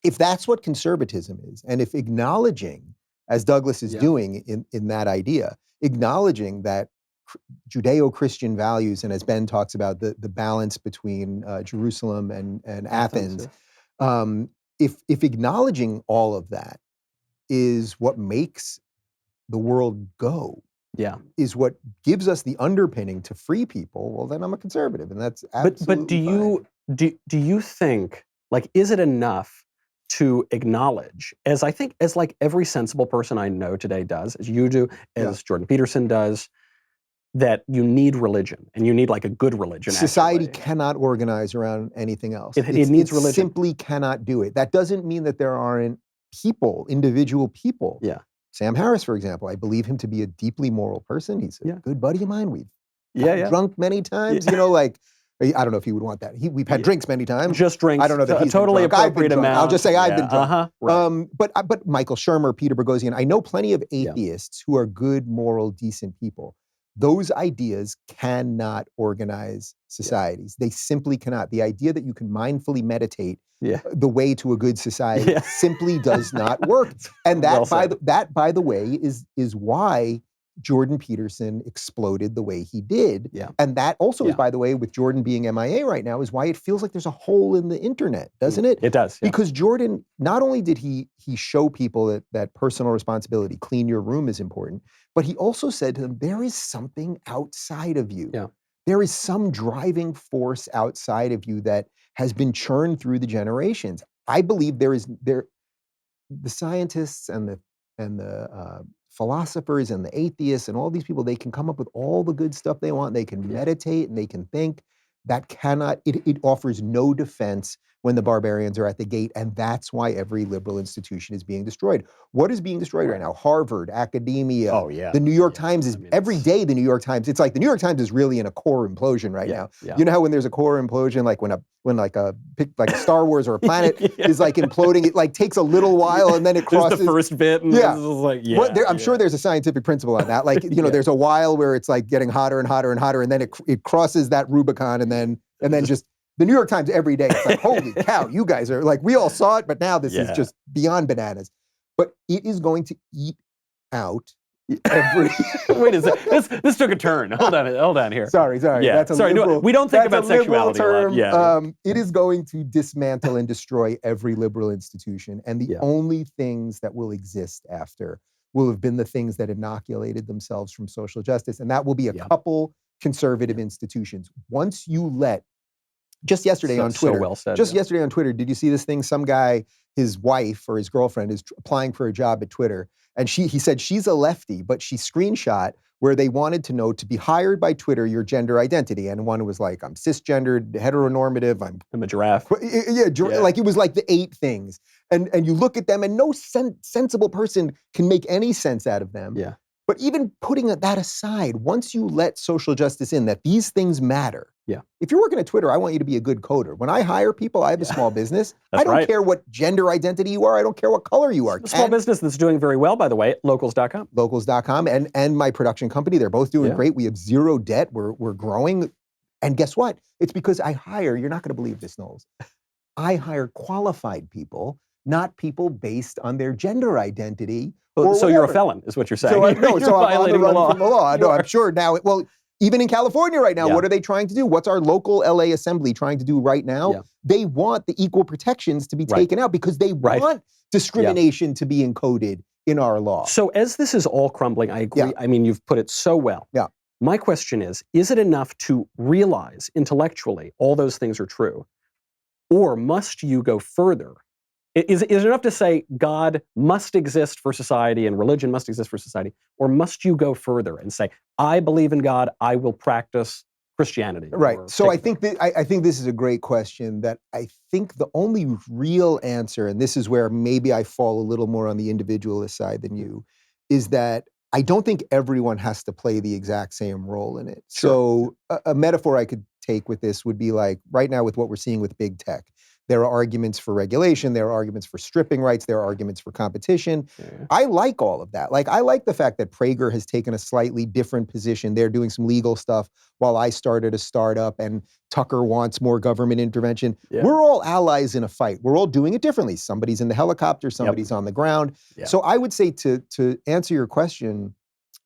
if that's what conservatism is, and if acknowledging, as Douglas is doing in that idea, acknowledging that Judeo-Christian values, and as Ben talks about, the balance between Jerusalem and Athens, if acknowledging all of that is what makes the world go, is what gives us the underpinning to free people, well, then I'm a conservative, and that's absolutely But do you think, like, is it enough to acknowledge, as like every sensible person I know today does, as you do, as Jordan Peterson does, that you need religion, and you need like a good religion. Society cannot organize around anything else. It needs religion. Simply cannot do it. That doesn't mean that there aren't people, individual people. Yeah. Sam Harris, for example, I believe him to be a deeply moral person. He's a good buddy of mine. We've drunk many times. I don't know if he would want that. We've had drinks many times. Just drinks. I don't know that he's totally been drunk. appropriate amount. I'll just say I've been drunk. Right. But Michael Shermer, Peter Boghossian, I know plenty of atheists who are good, moral, decent people. Those ideas cannot organize societies. They simply cannot. The idea that you can mindfully meditate the way to a good society simply does not work. And that, by the way, is why Jordan Peterson exploded the way he did. Yeah. And that also is, by the way, with Jordan being MIA right now, is why it feels like there's a hole in the internet, doesn't it? It does. Yeah. Because Jordan, not only did he show people that personal responsibility, clean your room is important, but he also said to them, there is something outside of you. Yeah. There is some driving force outside of you that has been churned through the generations. I believe the scientists and the philosophers and the atheists and all these people, they can come up with all the good stuff they want. They can meditate and they can think. That it offers no defense when the barbarians are at the gate, and that's why every liberal institution is being destroyed. What is being destroyed right now? Harvard, academia. Oh, yeah. The New York Times is, every day the New York Times, it's like the New York Times is really in a core implosion right now. Yeah. You know how when there's a core implosion, like when a Star Wars or a planet is like imploding, it like takes a little while and then it crosses. There's the first bit. And I'm sure there's a scientific principle on that. Like, there's a while where it's like getting hotter and hotter and hotter, and then it crosses that Rubicon, and then just the New York Times every day. It's like, holy cow, you guys are like, we all saw it, but now this is just beyond bananas. But it is going to eat out every. Wait a second. This took a turn. Hold on here. Sorry. Yeah. That's a liberal, we don't think about sexuality term. a lot. Yeah. It is going to dismantle and destroy every liberal institution, and the only things that will exist after will have been the things that inoculated themselves from social justice, and that will be a couple conservative institutions. Once you let, just yesterday on Twitter, yesterday on Twitter, did you see this thing? Some guy, his wife or his girlfriend is applying for a job at Twitter, and he said she's a lefty, but she screenshot where they wanted to know, to be hired by Twitter, your gender identity, and one was like, I'm cisgendered, heteronormative, I'm a giraffe. Like it was like the 8 things, and you look at them, and no sensible person can make any sense out of them. Yeah. But even putting that aside, once you let social justice in, that these things matter, Yeah. If you're working at Twitter, I want you to be a good coder. When I hire people, I have a small business. That's I don't right. care what gender identity you are. I don't care what color you are. Small business that's doing very well, by the way, locals.com. Locals.com and my production company, they're both doing great. We have zero debt. We're growing. And guess what? It's because I hire, you're not going to believe this, Knowles. I hire qualified people, not people based on their gender identity. So you're a felon, is what you're saying. So I'm on the run from the law. No, I'm sure now. Well, even in California right now, what are they trying to do? What's our local LA assembly trying to do right now? Yeah. They want the equal protections to be taken out because they want discrimination to be encoded in our law. So as this is all crumbling, I agree. I mean, you've put it so well. Yeah. My question is it enough to realize intellectually all those things are true? Or must you go further? Is it enough to say God must exist for society and religion must exist for society? Or must you go further and say, I believe in God, I will practice Christianity? Right. So I think this is a great question that I think the only real answer, and this is where maybe I fall a little more on the individualist side than you, is that I don't think everyone has to play the exact same role in it. Sure. So a metaphor I could take with this would be like right now with what we're seeing with big tech. There are arguments for regulation. There are arguments for stripping rights. There are arguments for competition. Yeah. I like all of that. Like, I like the fact that Prager has taken a slightly different position. They're doing some legal stuff while I started a startup and Tucker wants more government intervention. Yeah. We're all allies in a fight. We're all doing it differently. Somebody's in the helicopter, somebody's on the ground. Yeah. So I would say to answer your question,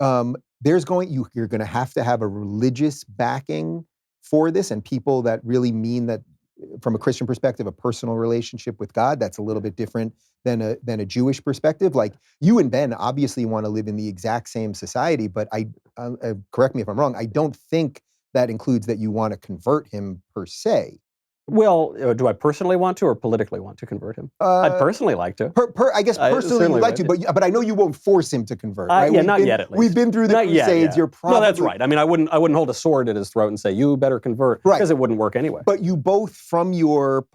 you're going to have a religious backing for this, and people that really mean that from a Christian perspective, a personal relationship with God. That's a little bit different than a Jewish perspective. Like you and Ben obviously want to live in the exact same society, but correct me if I'm wrong, I don't think that includes that you want to convert him per se. Well, do I personally want to or politically want to convert him? I'd personally like to. I guess personally you'd like to, but I know you won't force him to convert, right? Not yet at least. We've been through the Crusades. You're probably... No, that's right. I mean, I wouldn't hold a sword at his throat and say, you better convert, because it wouldn't work anyway. But you both, from your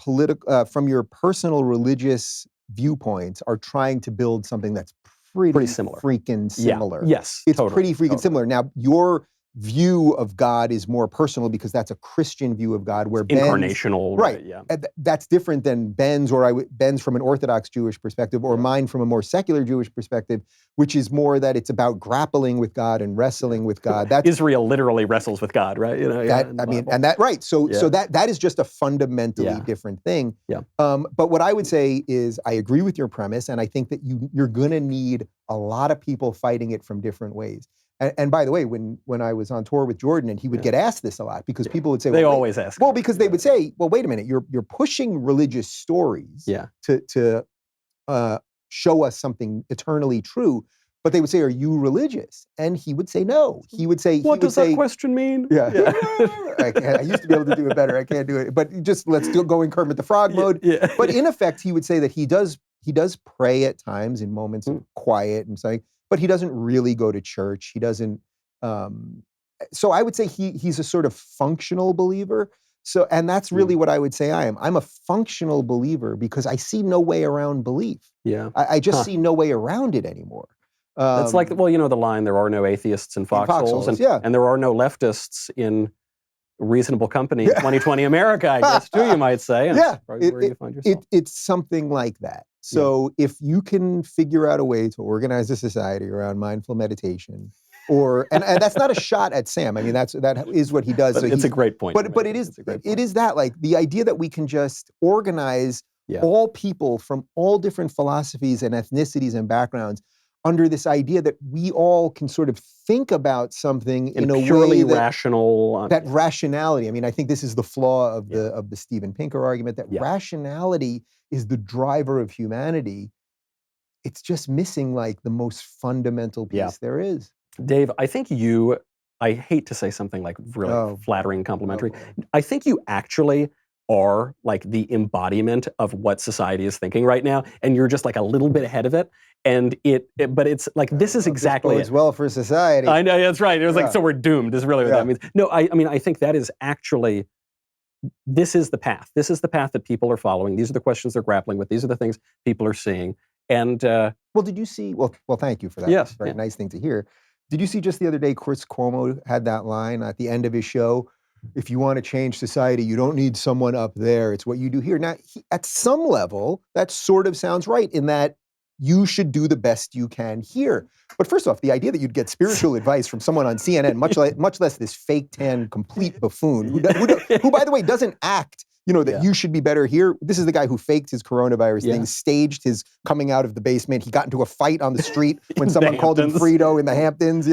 personal religious viewpoints, are trying to build something that's pretty similar. Freaking similar. Yeah. Yes, it's pretty freaking similar. Now, your view of God is more personal because that's a Christian view of God, where incarnational, right? Yeah, that's different than Ben's, or Ben's from an Orthodox Jewish perspective, or mine from a more secular Jewish perspective, which is more that it's about grappling with God and wrestling with God. That's Israel literally wrestles with God, right? So that is just a fundamentally different thing. Yeah. But what I would say is I agree with your premise, and I think that you're going to need a lot of people fighting it from different ways. And by the way, when I was on tour with Jordan, and he would get asked this a lot, because people would say, they always ask. Well, because they would say, well, wait a minute, you're pushing religious stories to show us something eternally true. But they would say, are you religious? And he would say no. He would say, what does that question mean? Yeah. I used to be able to do it better. I can't do it. But just let's go in Kermit the Frog mode. Yeah. But in effect, he would say that he does pray at times in moments of quiet and saying, but he doesn't really go to church. He doesn't. So I would say he's a sort of functional believer. So, and that's really what I would say I am. I'm a functional believer because I see no way around belief. Yeah. I just see no way around it anymore. It's like, well, you know the line, there are no atheists in foxholes, and there are no leftists in reasonable company, 2020 America, I guess, too, you might say. And where you find yourself. It's something like that. So if you can figure out a way to organize a society around mindful meditation, and that's not a shot at Sam. I mean, that is what he does. But so it's a great point. But it is that, like, the idea that we can just organize all people from all different philosophies and ethnicities and backgrounds under this idea that we all can sort of think about something in a purely way rational. That rationality. I mean, I think this is the flaw of the Steven Pinker argument, that rationality is the driver of humanity. It's just missing like the most fundamental piece there is. Dave, I think I hate to say something like really flattering, complimentary. I think you actually are like the embodiment of what society is thinking right now, and you're just like a little bit ahead of it. And but it's like, this is exactly it. It's well for society. I know, that's right. It was like, so we're doomed is really what that means. No, I mean, I think that is actually, this is the path. This is the path that people are following. These are the questions they're grappling with. These are the things people are seeing. And well, did you see, well, thank you for that. Yes. Very nice thing to hear. Did you see just the other day, Chris Cuomo had that line at the end of his show if you want to change society, you don't need someone up there. It's what you do here. Now, at some level, that sort of sounds right in that you should do the best you can here. But first off, the idea that you'd get spiritual advice from someone on CNN, much less this fake tan complete buffoon, who by the way, doesn't act, that you should be better here. This is the guy who faked his coronavirus thing, staged his coming out of the basement. He got into a fight on the street when someone called him Frito in the Hamptons,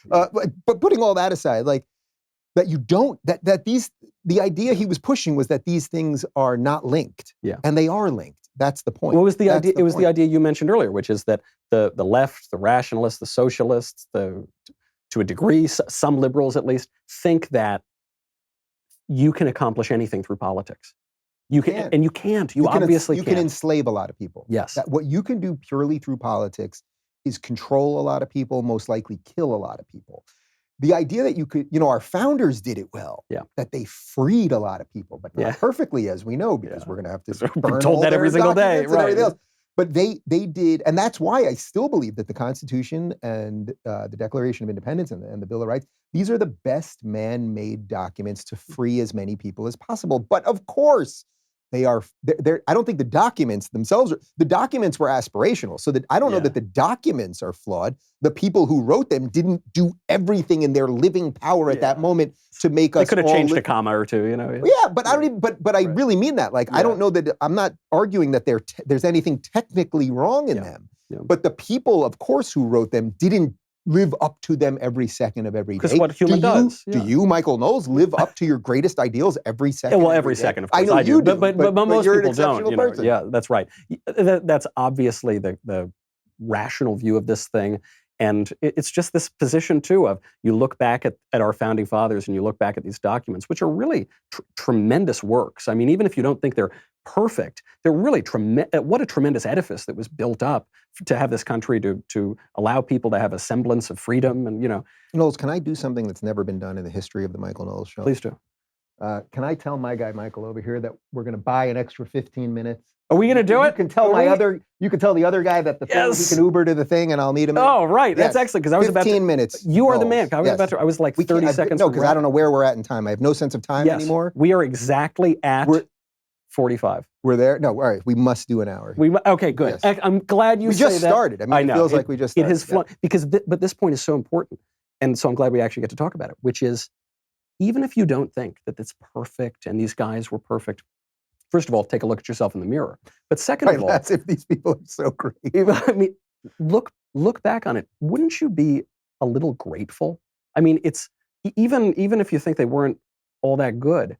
But putting all that aside, the idea he was pushing was that these things are not linked. Yeah. And they are linked. That's the point. What was the idea? It was the idea you mentioned earlier, which is that the left, the rationalists, the socialists, to a degree, some liberals at least, think that you can accomplish anything through politics. You can, and you can't. You obviously can't. You can enslave a lot of people. Yes. That what you can do purely through politics is control a lot of people, most likely kill a lot of people. The idea that you could, our founders did it well. Yeah. That they freed a lot of people, but not perfectly, as we know, because we're going to have to burn told that every single day, right? But they did, and that's why I still believe that the Constitution and the Declaration of Independence and the Bill of Rights, these are the best man-made documents to free as many people as possible. But of course, they're I don't think the documents themselves the documents were aspirational. So that I don't know that the documents are flawed. The people who wrote them didn't do everything in their living power at that moment to make us. They could have changed a comma or two, Yeah, but I don't even. But I really mean that. I don't know that. I'm not arguing that there's anything technically wrong in them. Yeah. But the people, of course, who wrote them didn't live up to them every second of every day. Because what human does. Do you, Michael Knowles, live up to your greatest ideals every second? Well, every second, of course. I know you do, but most people don't. Yeah, that's right. That's obviously the rational view of this thing. And it's just this position, too, of you look back at our founding fathers and you look back at these documents, which are really tremendous works. I mean, even if you don't think they're perfect, they're really what a tremendous edifice that was built up to have this country to allow people to have a semblance of freedom. And, Knowles, can I do something that's never been done in the history of the Michael Knowles Show? Please do. Can I tell my guy, Michael, over here that we're going to buy an extra 15 minutes? Are we going to do it? You can tell you can tell the other guy that he can Uber to the thing and I'll meet him. Oh, right. That's excellent. Because I was about to. 15 minutes. You are the man. I was like 30 seconds. No, because I don't know where we're at in time. I have no sense of time anymore. We are exactly at 45. We're there? No, all right. We must do an hour. Okay, good. Yes. I'm glad you say that. We just started. I mean, it feels like we just started. It has flown. But this point is so important. And so I'm glad we actually get to talk about it, which is, even if you don't think that it's perfect and these guys were perfect, first of all, take a look at yourself in the mirror. But second of all, that's if these people are so great. I mean, look back on it. Wouldn't you be a little grateful? I mean, it's even if you think they weren't all that good,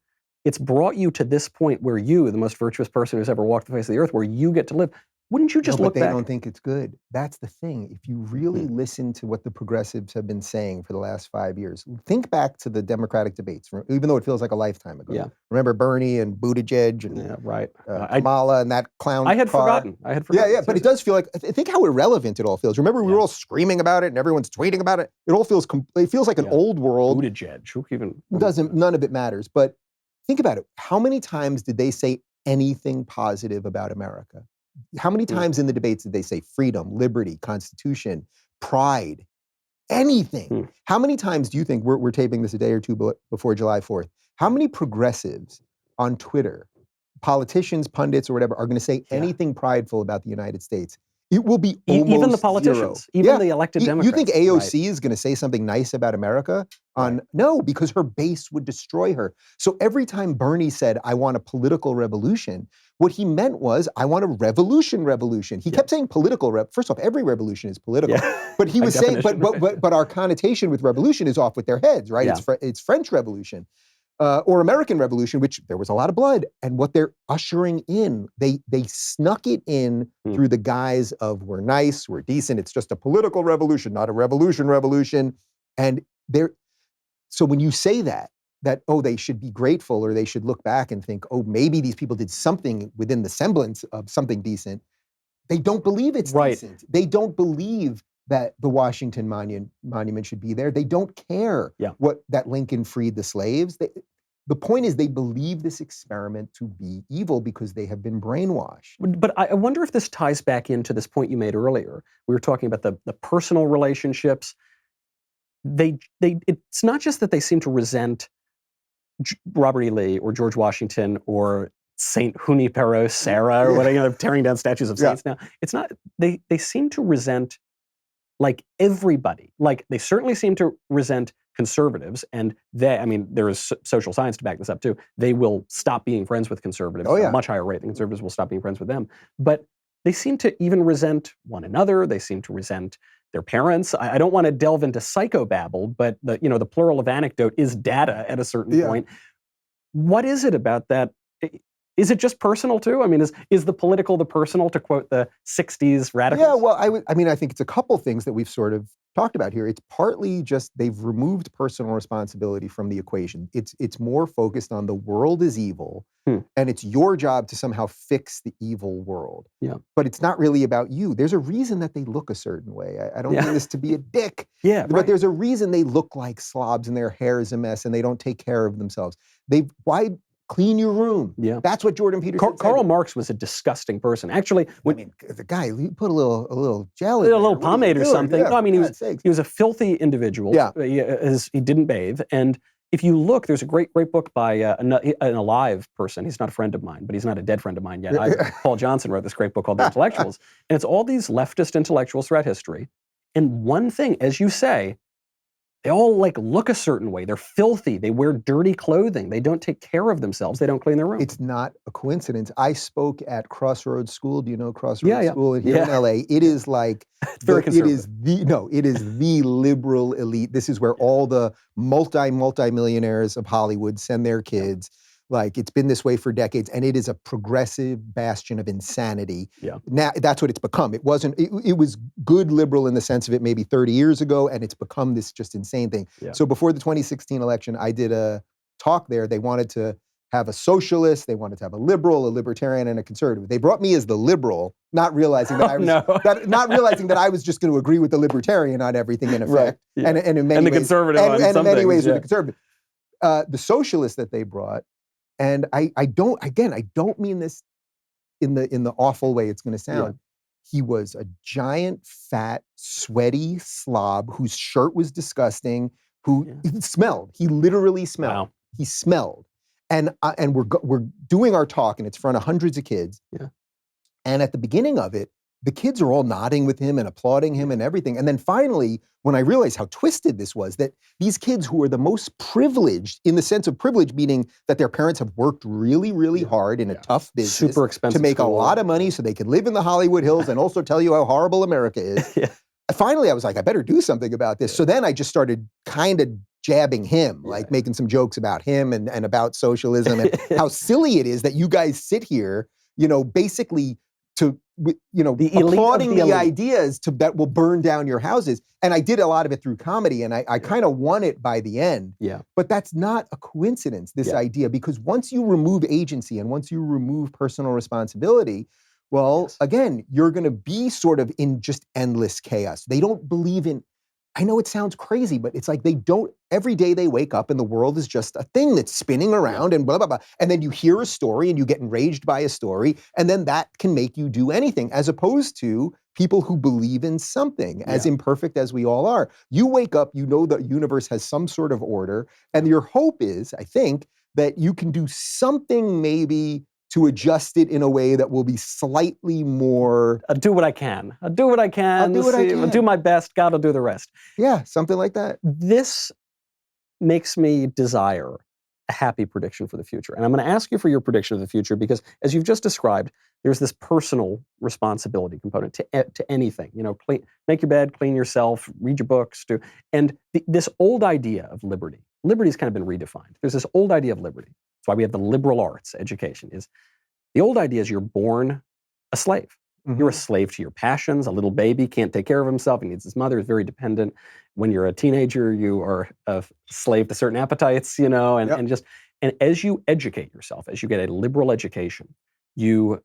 it's brought you to this point where you, the most virtuous person who's ever walked the face of the earth, where you get to live. Wouldn't you just look back? But they don't think it's good. That's the thing. If you really listen to what the progressives have been saying for the last 5 years, think back to the Democratic debates, even though it feels like a lifetime ago. Yeah. Remember Bernie and Buttigieg and Kamala and that clown I had car? forgotten. Yeah, but it does feel like, think how irrelevant it all feels. Remember we were all screaming about it and everyone's tweeting about it? It all feels, it feels like an old world. Buttigieg, who even... None of it matters. But think about it. How many times did they say anything positive about America? How many times in the debates did they say freedom, liberty, Constitution, pride, anything? How many times do you think, we're taping this a day or two before July 4th, how many progressives on Twitter, politicians, pundits, or whatever, are going to say anything prideful about the United States? It will be almost even the politicians, zero. Even the elected Democrats. You think AOC is going to say something nice about America? No, because her base would destroy her. So every time Bernie said, I want a political revolution, what he meant was, I want a revolution. He kept saying political. First off, every revolution is political. But he was saying, but our connotation with revolution is off with their heads, right? It's French Revolution. Or American Revolution, which there was a lot of blood. And what they're ushering in, they snuck it in through the guise of, we're nice, we're decent, it's just a political revolution, not a revolution. And so when you say that, oh, they should be grateful or they should look back and think, oh, maybe these people did something within the semblance of something decent, they don't believe it's decent. They don't believe that the Washington Monument should be there. They don't care that Lincoln freed the slaves. The point is they believe this experiment to be evil because they have been brainwashed. But I wonder if this ties back into this point you made earlier. We were talking about the personal relationships. It's not just that they seem to resent Robert E. Lee or George Washington or Saint Junipero Serra or whatever, tearing down statues of saints now. It's not, they seem to resent like everybody. Like they certainly seem to resent conservatives, and there is social science to back this up too. They will stop being friends with conservatives at a much higher rate than conservatives will stop being friends with them. But they seem to even resent one another. They seem to resent their parents. I don't want to delve into psychobabble, but the plural of anecdote is data at a certain point. What is it about that? Is it just personal too? I mean, is the political the personal, to quote the 60s radicals? Yeah, well, I think it's a couple things that we've sort of talked about here. It's partly just they've removed personal responsibility from the equation. It's more focused on the world is evil, and it's your job to somehow fix the evil world. Yeah. But it's not really about you. There's a reason that they look a certain way. I don't mean this to be a dick. But there's a reason they look like slobs and their hair is a mess and they don't take care of themselves. Why clean your room? Yeah. That's what Jordan Peterson said. Karl Marx was a disgusting person. Actually, the guy, he put a little gel in a little pomade or something. Yeah, no, I mean, he was a filthy individual. Yeah. He didn't bathe. And if you look, there's a great book by an alive person. He's not a friend of mine, but he's not a dead friend of mine yet. Paul Johnson wrote this great book called The Intellectuals. And it's all these leftist intellectuals throughout history. And one thing, as you say, they all look a certain way. They're filthy. They wear dirty clothing. They don't take care of themselves. They don't clean their room. It's not a coincidence. I spoke at Crossroads School. Do you know Crossroads School here in LA? It is like it's very conservative. It is the liberal elite. This is where all the multi-millionaires of Hollywood send their kids. It's been this way for decades, and it is a progressive bastion of insanity. Yeah. Now that's what it's become. It wasn't. It was good liberal in the sense of it maybe 30 years ago, and it's become this just insane thing. Yeah. So before the 2016 election, I did a talk there. They wanted to have a socialist, they wanted to have a liberal, a libertarian, and a conservative. They brought me as the liberal, not realizing that not realizing that I was just going to agree with the libertarian on everything in effect, and in many ways, the conservative and in many ways with the conservative. The socialist that they brought. And I don't mean this in the awful way it's going to sound. Yeah. He was a giant, fat, sweaty slob whose shirt was disgusting, who smelled. He literally smelled. Wow. He smelled. And we're doing our talk, and it's in front of hundreds of kids. Yeah. And at the beginning of it, the kids are all nodding with him and applauding him and everything. And then finally, when I realized how twisted this was, that these kids who are the most privileged, in the sense of privilege, meaning that their parents have worked really, really hard in a tough business, super expensive to make school. A lot of money so they can live in the Hollywood Hills and also tell you how horrible America is. Finally, I was like, I better do something about this. So then I just started kind of jabbing him, making some jokes about him and about socialism and how silly it is that you guys sit here, basically applauding the ideas that will burn down your houses. And I did a lot of it through comedy, and I kind of won it by the end. Yeah. But that's not a coincidence, this idea, because once you remove agency and once you remove personal responsibility, again, you're going to be sort of in just endless chaos. They don't believe in, I know it sounds crazy, but it's like every day they wake up and the world is just a thing that's spinning around and blah, blah, blah. And then you hear a story and you get enraged by a story, and then that can make you do anything, as opposed to people who believe in something, as imperfect as we all are. You wake up, you know the universe has some sort of order, and your hope is, I think, that you can do something maybe to adjust it in a way that will be slightly more... I'll do what I can. I'll do what I can. I'll do my best. God will do the rest. Yeah, something like that. This makes me desire a happy prediction for the future. And I'm going to ask you for your prediction of the future because, as you've just described, there's this personal responsibility component to anything. Make your bed, clean yourself, read your books. And this old idea of liberty. Liberty's kind of been redefined. There's this old idea of liberty. That's why we have the liberal arts education. The old idea is you're born a slave. Mm-hmm. You're a slave to your passions. A little baby can't take care of himself. He needs his mother. Is very dependent. When you're a teenager, you are a slave to certain appetites, and as you educate yourself, as you get a liberal education, you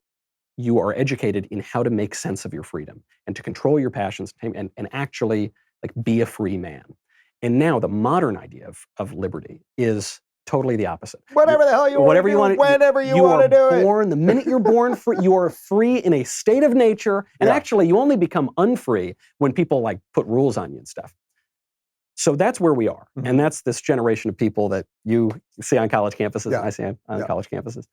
are educated in how to make sense of your freedom and to control your passions and actually be a free man. And now the modern idea of liberty is totally the opposite. Whatever the hell you want to do, whenever you want to do it. The minute you're born free, you are free in a state of nature. And actually, you only become unfree when people put rules on you and stuff. So that's where we are. And that's this generation of people that you see on college campuses and I see on college campuses.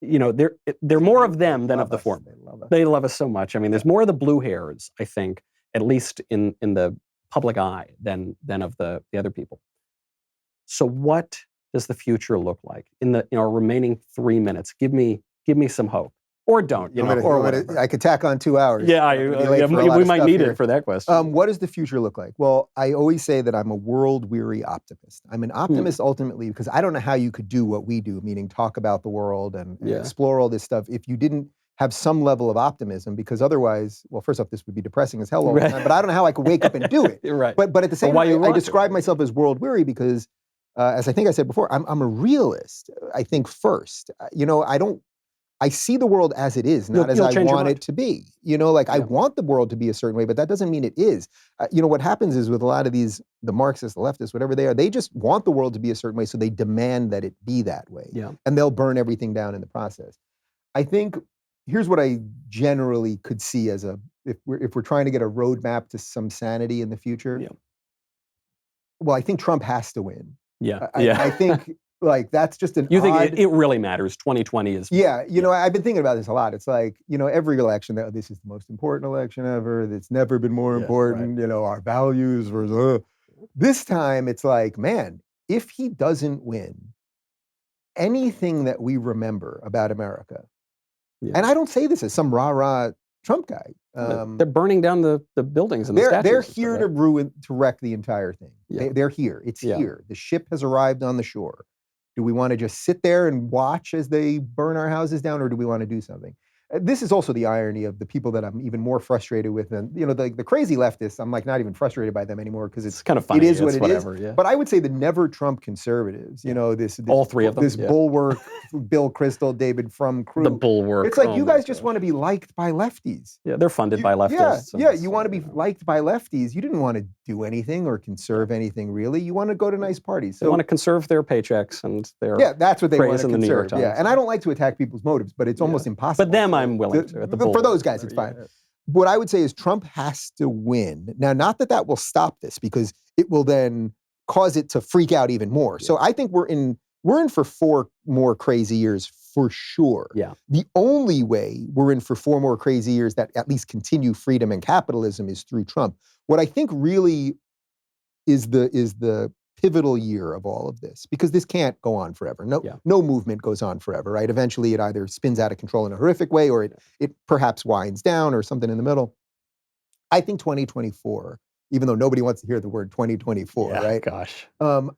You know, there are more of them than of the former. They love us so much. I mean, there's more of the blue hairs, I think, at least in the public eye than of the other people. So what does the future look like in our remaining 3 minutes? Give me some hope. Or don't, or whatever. I could tack on 2 hours. Yeah, we might need it for that question. What does the future look like? Well, I always say that I'm a world-weary optimist. I'm an optimist ultimately because I don't know how you could do what we do, meaning talk about the world and explore all this stuff, if you didn't have some level of optimism, because otherwise, well, first off, this would be depressing as hell all the time, but I don't know how I could wake up and do it. Right. But at the same time, I describe myself as world-weary because, as I think I said before, I'm a realist, I think, first. I see the world as it is, not as I want it to be. I want the world to be a certain way, but that doesn't mean it is. What happens is with a lot of the Marxists, the leftists, whatever they are, they just want the world to be a certain way, so they demand that it be that way. Yeah. And they'll burn everything down in the process. I think, here's what I generally could see as if we're trying to get a roadmap to some sanity in the future. Yeah. Well, I think Trump has to win. Yeah. I think... that's just an You think it really matters? 2020 is... Yeah, I've been thinking about this a lot. It's like, every election, this is the most important election ever. It's never been more important. Right. Our values versus... This time, it's like, man, if he doesn't win, anything that we remember about America, and I don't say this as some rah-rah Trump guy. They're burning down the buildings and the statues. They're here to wreck the entire thing. Yeah. They're here. It's here. The ship has arrived on the shore. Do we want to just sit there and watch as they burn our houses down, or do we want to do something? This is also the irony of the people that I'm even more frustrated with than, the crazy leftists. I'm not even frustrated by them anymore because it's kind of funny. It is what it whatever, is. Yeah. But I would say the never Trump conservatives, this all three of them. This bulwark, Bill Kristol, David Frum crew. The bulwark. It's like you guys just want to be liked by lefties. Yeah, they're funded by leftists. Yeah, you want to be liked by lefties. You didn't want to do anything or conserve anything really. You want to go to nice parties. So, they want to conserve their paychecks and their that's what they want to in the New York conserve. Times. Yeah, and I don't like to attack people's motives, but it's almost impossible. But them, I'm willing to. For those guys, it's fine. What I would say is Trump has to win. Now, not that will stop this, because it will then cause it to freak out even more. So I think we're in for 4 more crazy years for sure. Yeah. The only way we're in for 4 more crazy years that at least continue freedom and capitalism is through Trump. What I think really is the pivotal year of all of this, because this can't go on forever. No movement goes on forever, right? Eventually it either spins out of control in a horrific way, or it perhaps winds down, or something in the middle. I think 2024, even though nobody wants to hear the word 2024, right? Gosh.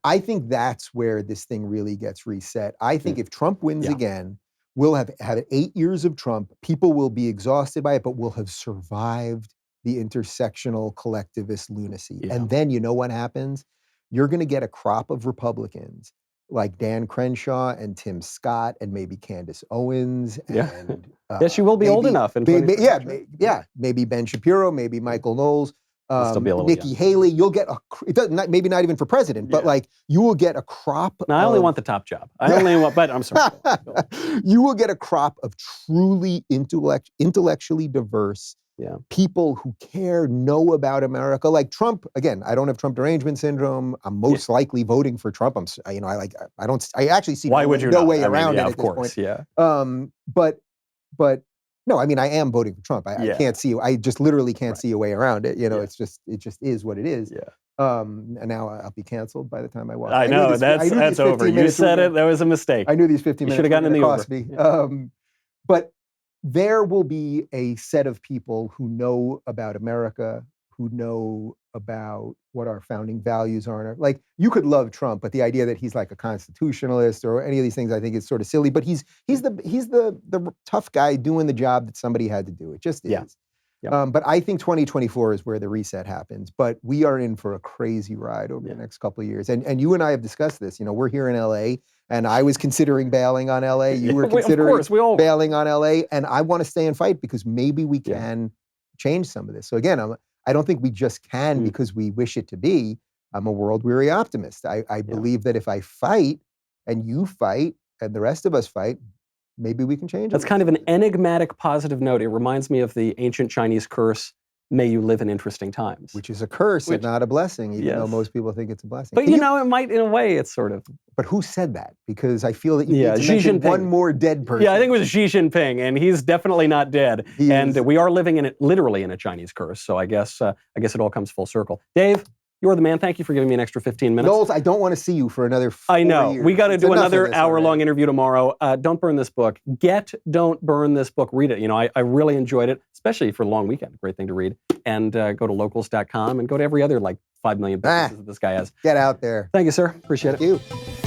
I think that's where this thing really gets reset. I think if Trump wins again, we'll have had 8 years of Trump. People will be exhausted by it, but we'll have survived the intersectional collectivist lunacy. Yeah. And then you know what happens? You're going to get a crop of Republicans like Dan Crenshaw and Tim Scott and maybe Candace Owens. And, she will be old enough. Maybe Ben Shapiro, maybe Michael Knowles, Nikki Haley. You'll get maybe not even for president, but you will get a crop. No, I only want the top job. But I'm sorry. You will get a crop of truly intellectually diverse people who know about America. Like Trump, again, I don't have Trump derangement syndrome. I'm most likely voting for Trump. I actually see no way around it at this point. But no, I mean, I am voting for Trump. I can't see, I just literally can't see a way around it. It just is what it is. Yeah. And now I'll be canceled by the time I watch. I know, that's over. You said it, that was a mistake. I knew these 15 minutes should have gotten in the cost Uber. me. But there will be a set of people who know about America, who know about what our founding values are. Like, you could love Trump, but the idea that he's like a constitutionalist or any of these things, I think is sort of silly. But he's the tough guy doing the job that somebody had to do. It just is. Yeah. But I think 2024 is where the reset happens. But we are in for a crazy ride over the next couple of years. And you and I have discussed this. We're here in LA, and I was considering bailing on LA. You were considering bailing on LA. And I want to stay and fight because maybe we can change some of this. So again, I don't think we just can because we wish it to be. I'm a world-weary optimist. I believe that if I fight, and you fight, and the rest of us fight, maybe we can change it. That's kind of an enigmatic positive note. It reminds me of the ancient Chinese curse may you live in interesting times. Which is a curse and not a blessing, even though most people think it's a blessing. But you know, it might, in a way, it's sort of. But who said that? Because I feel that you need to mention one more dead person. Yeah, I think it was Xi Jinping, and he's definitely not dead. We are living in it, literally in a Chinese curse. So I guess it all comes full circle. Dave, you're the man. Thank you for giving me an extra 15 minutes. Knowles, I don't want to see you for another 4 years. I know. We got to do another hour-long interview tomorrow. Don't burn this book. Don't burn this book. Read it. You know, I really enjoyed it, especially for a long weekend. Great thing to read. And go to locals.com and go to every other 5 million businesses that this guy has. Get out there. Thank you, sir. Appreciate it. Thank you.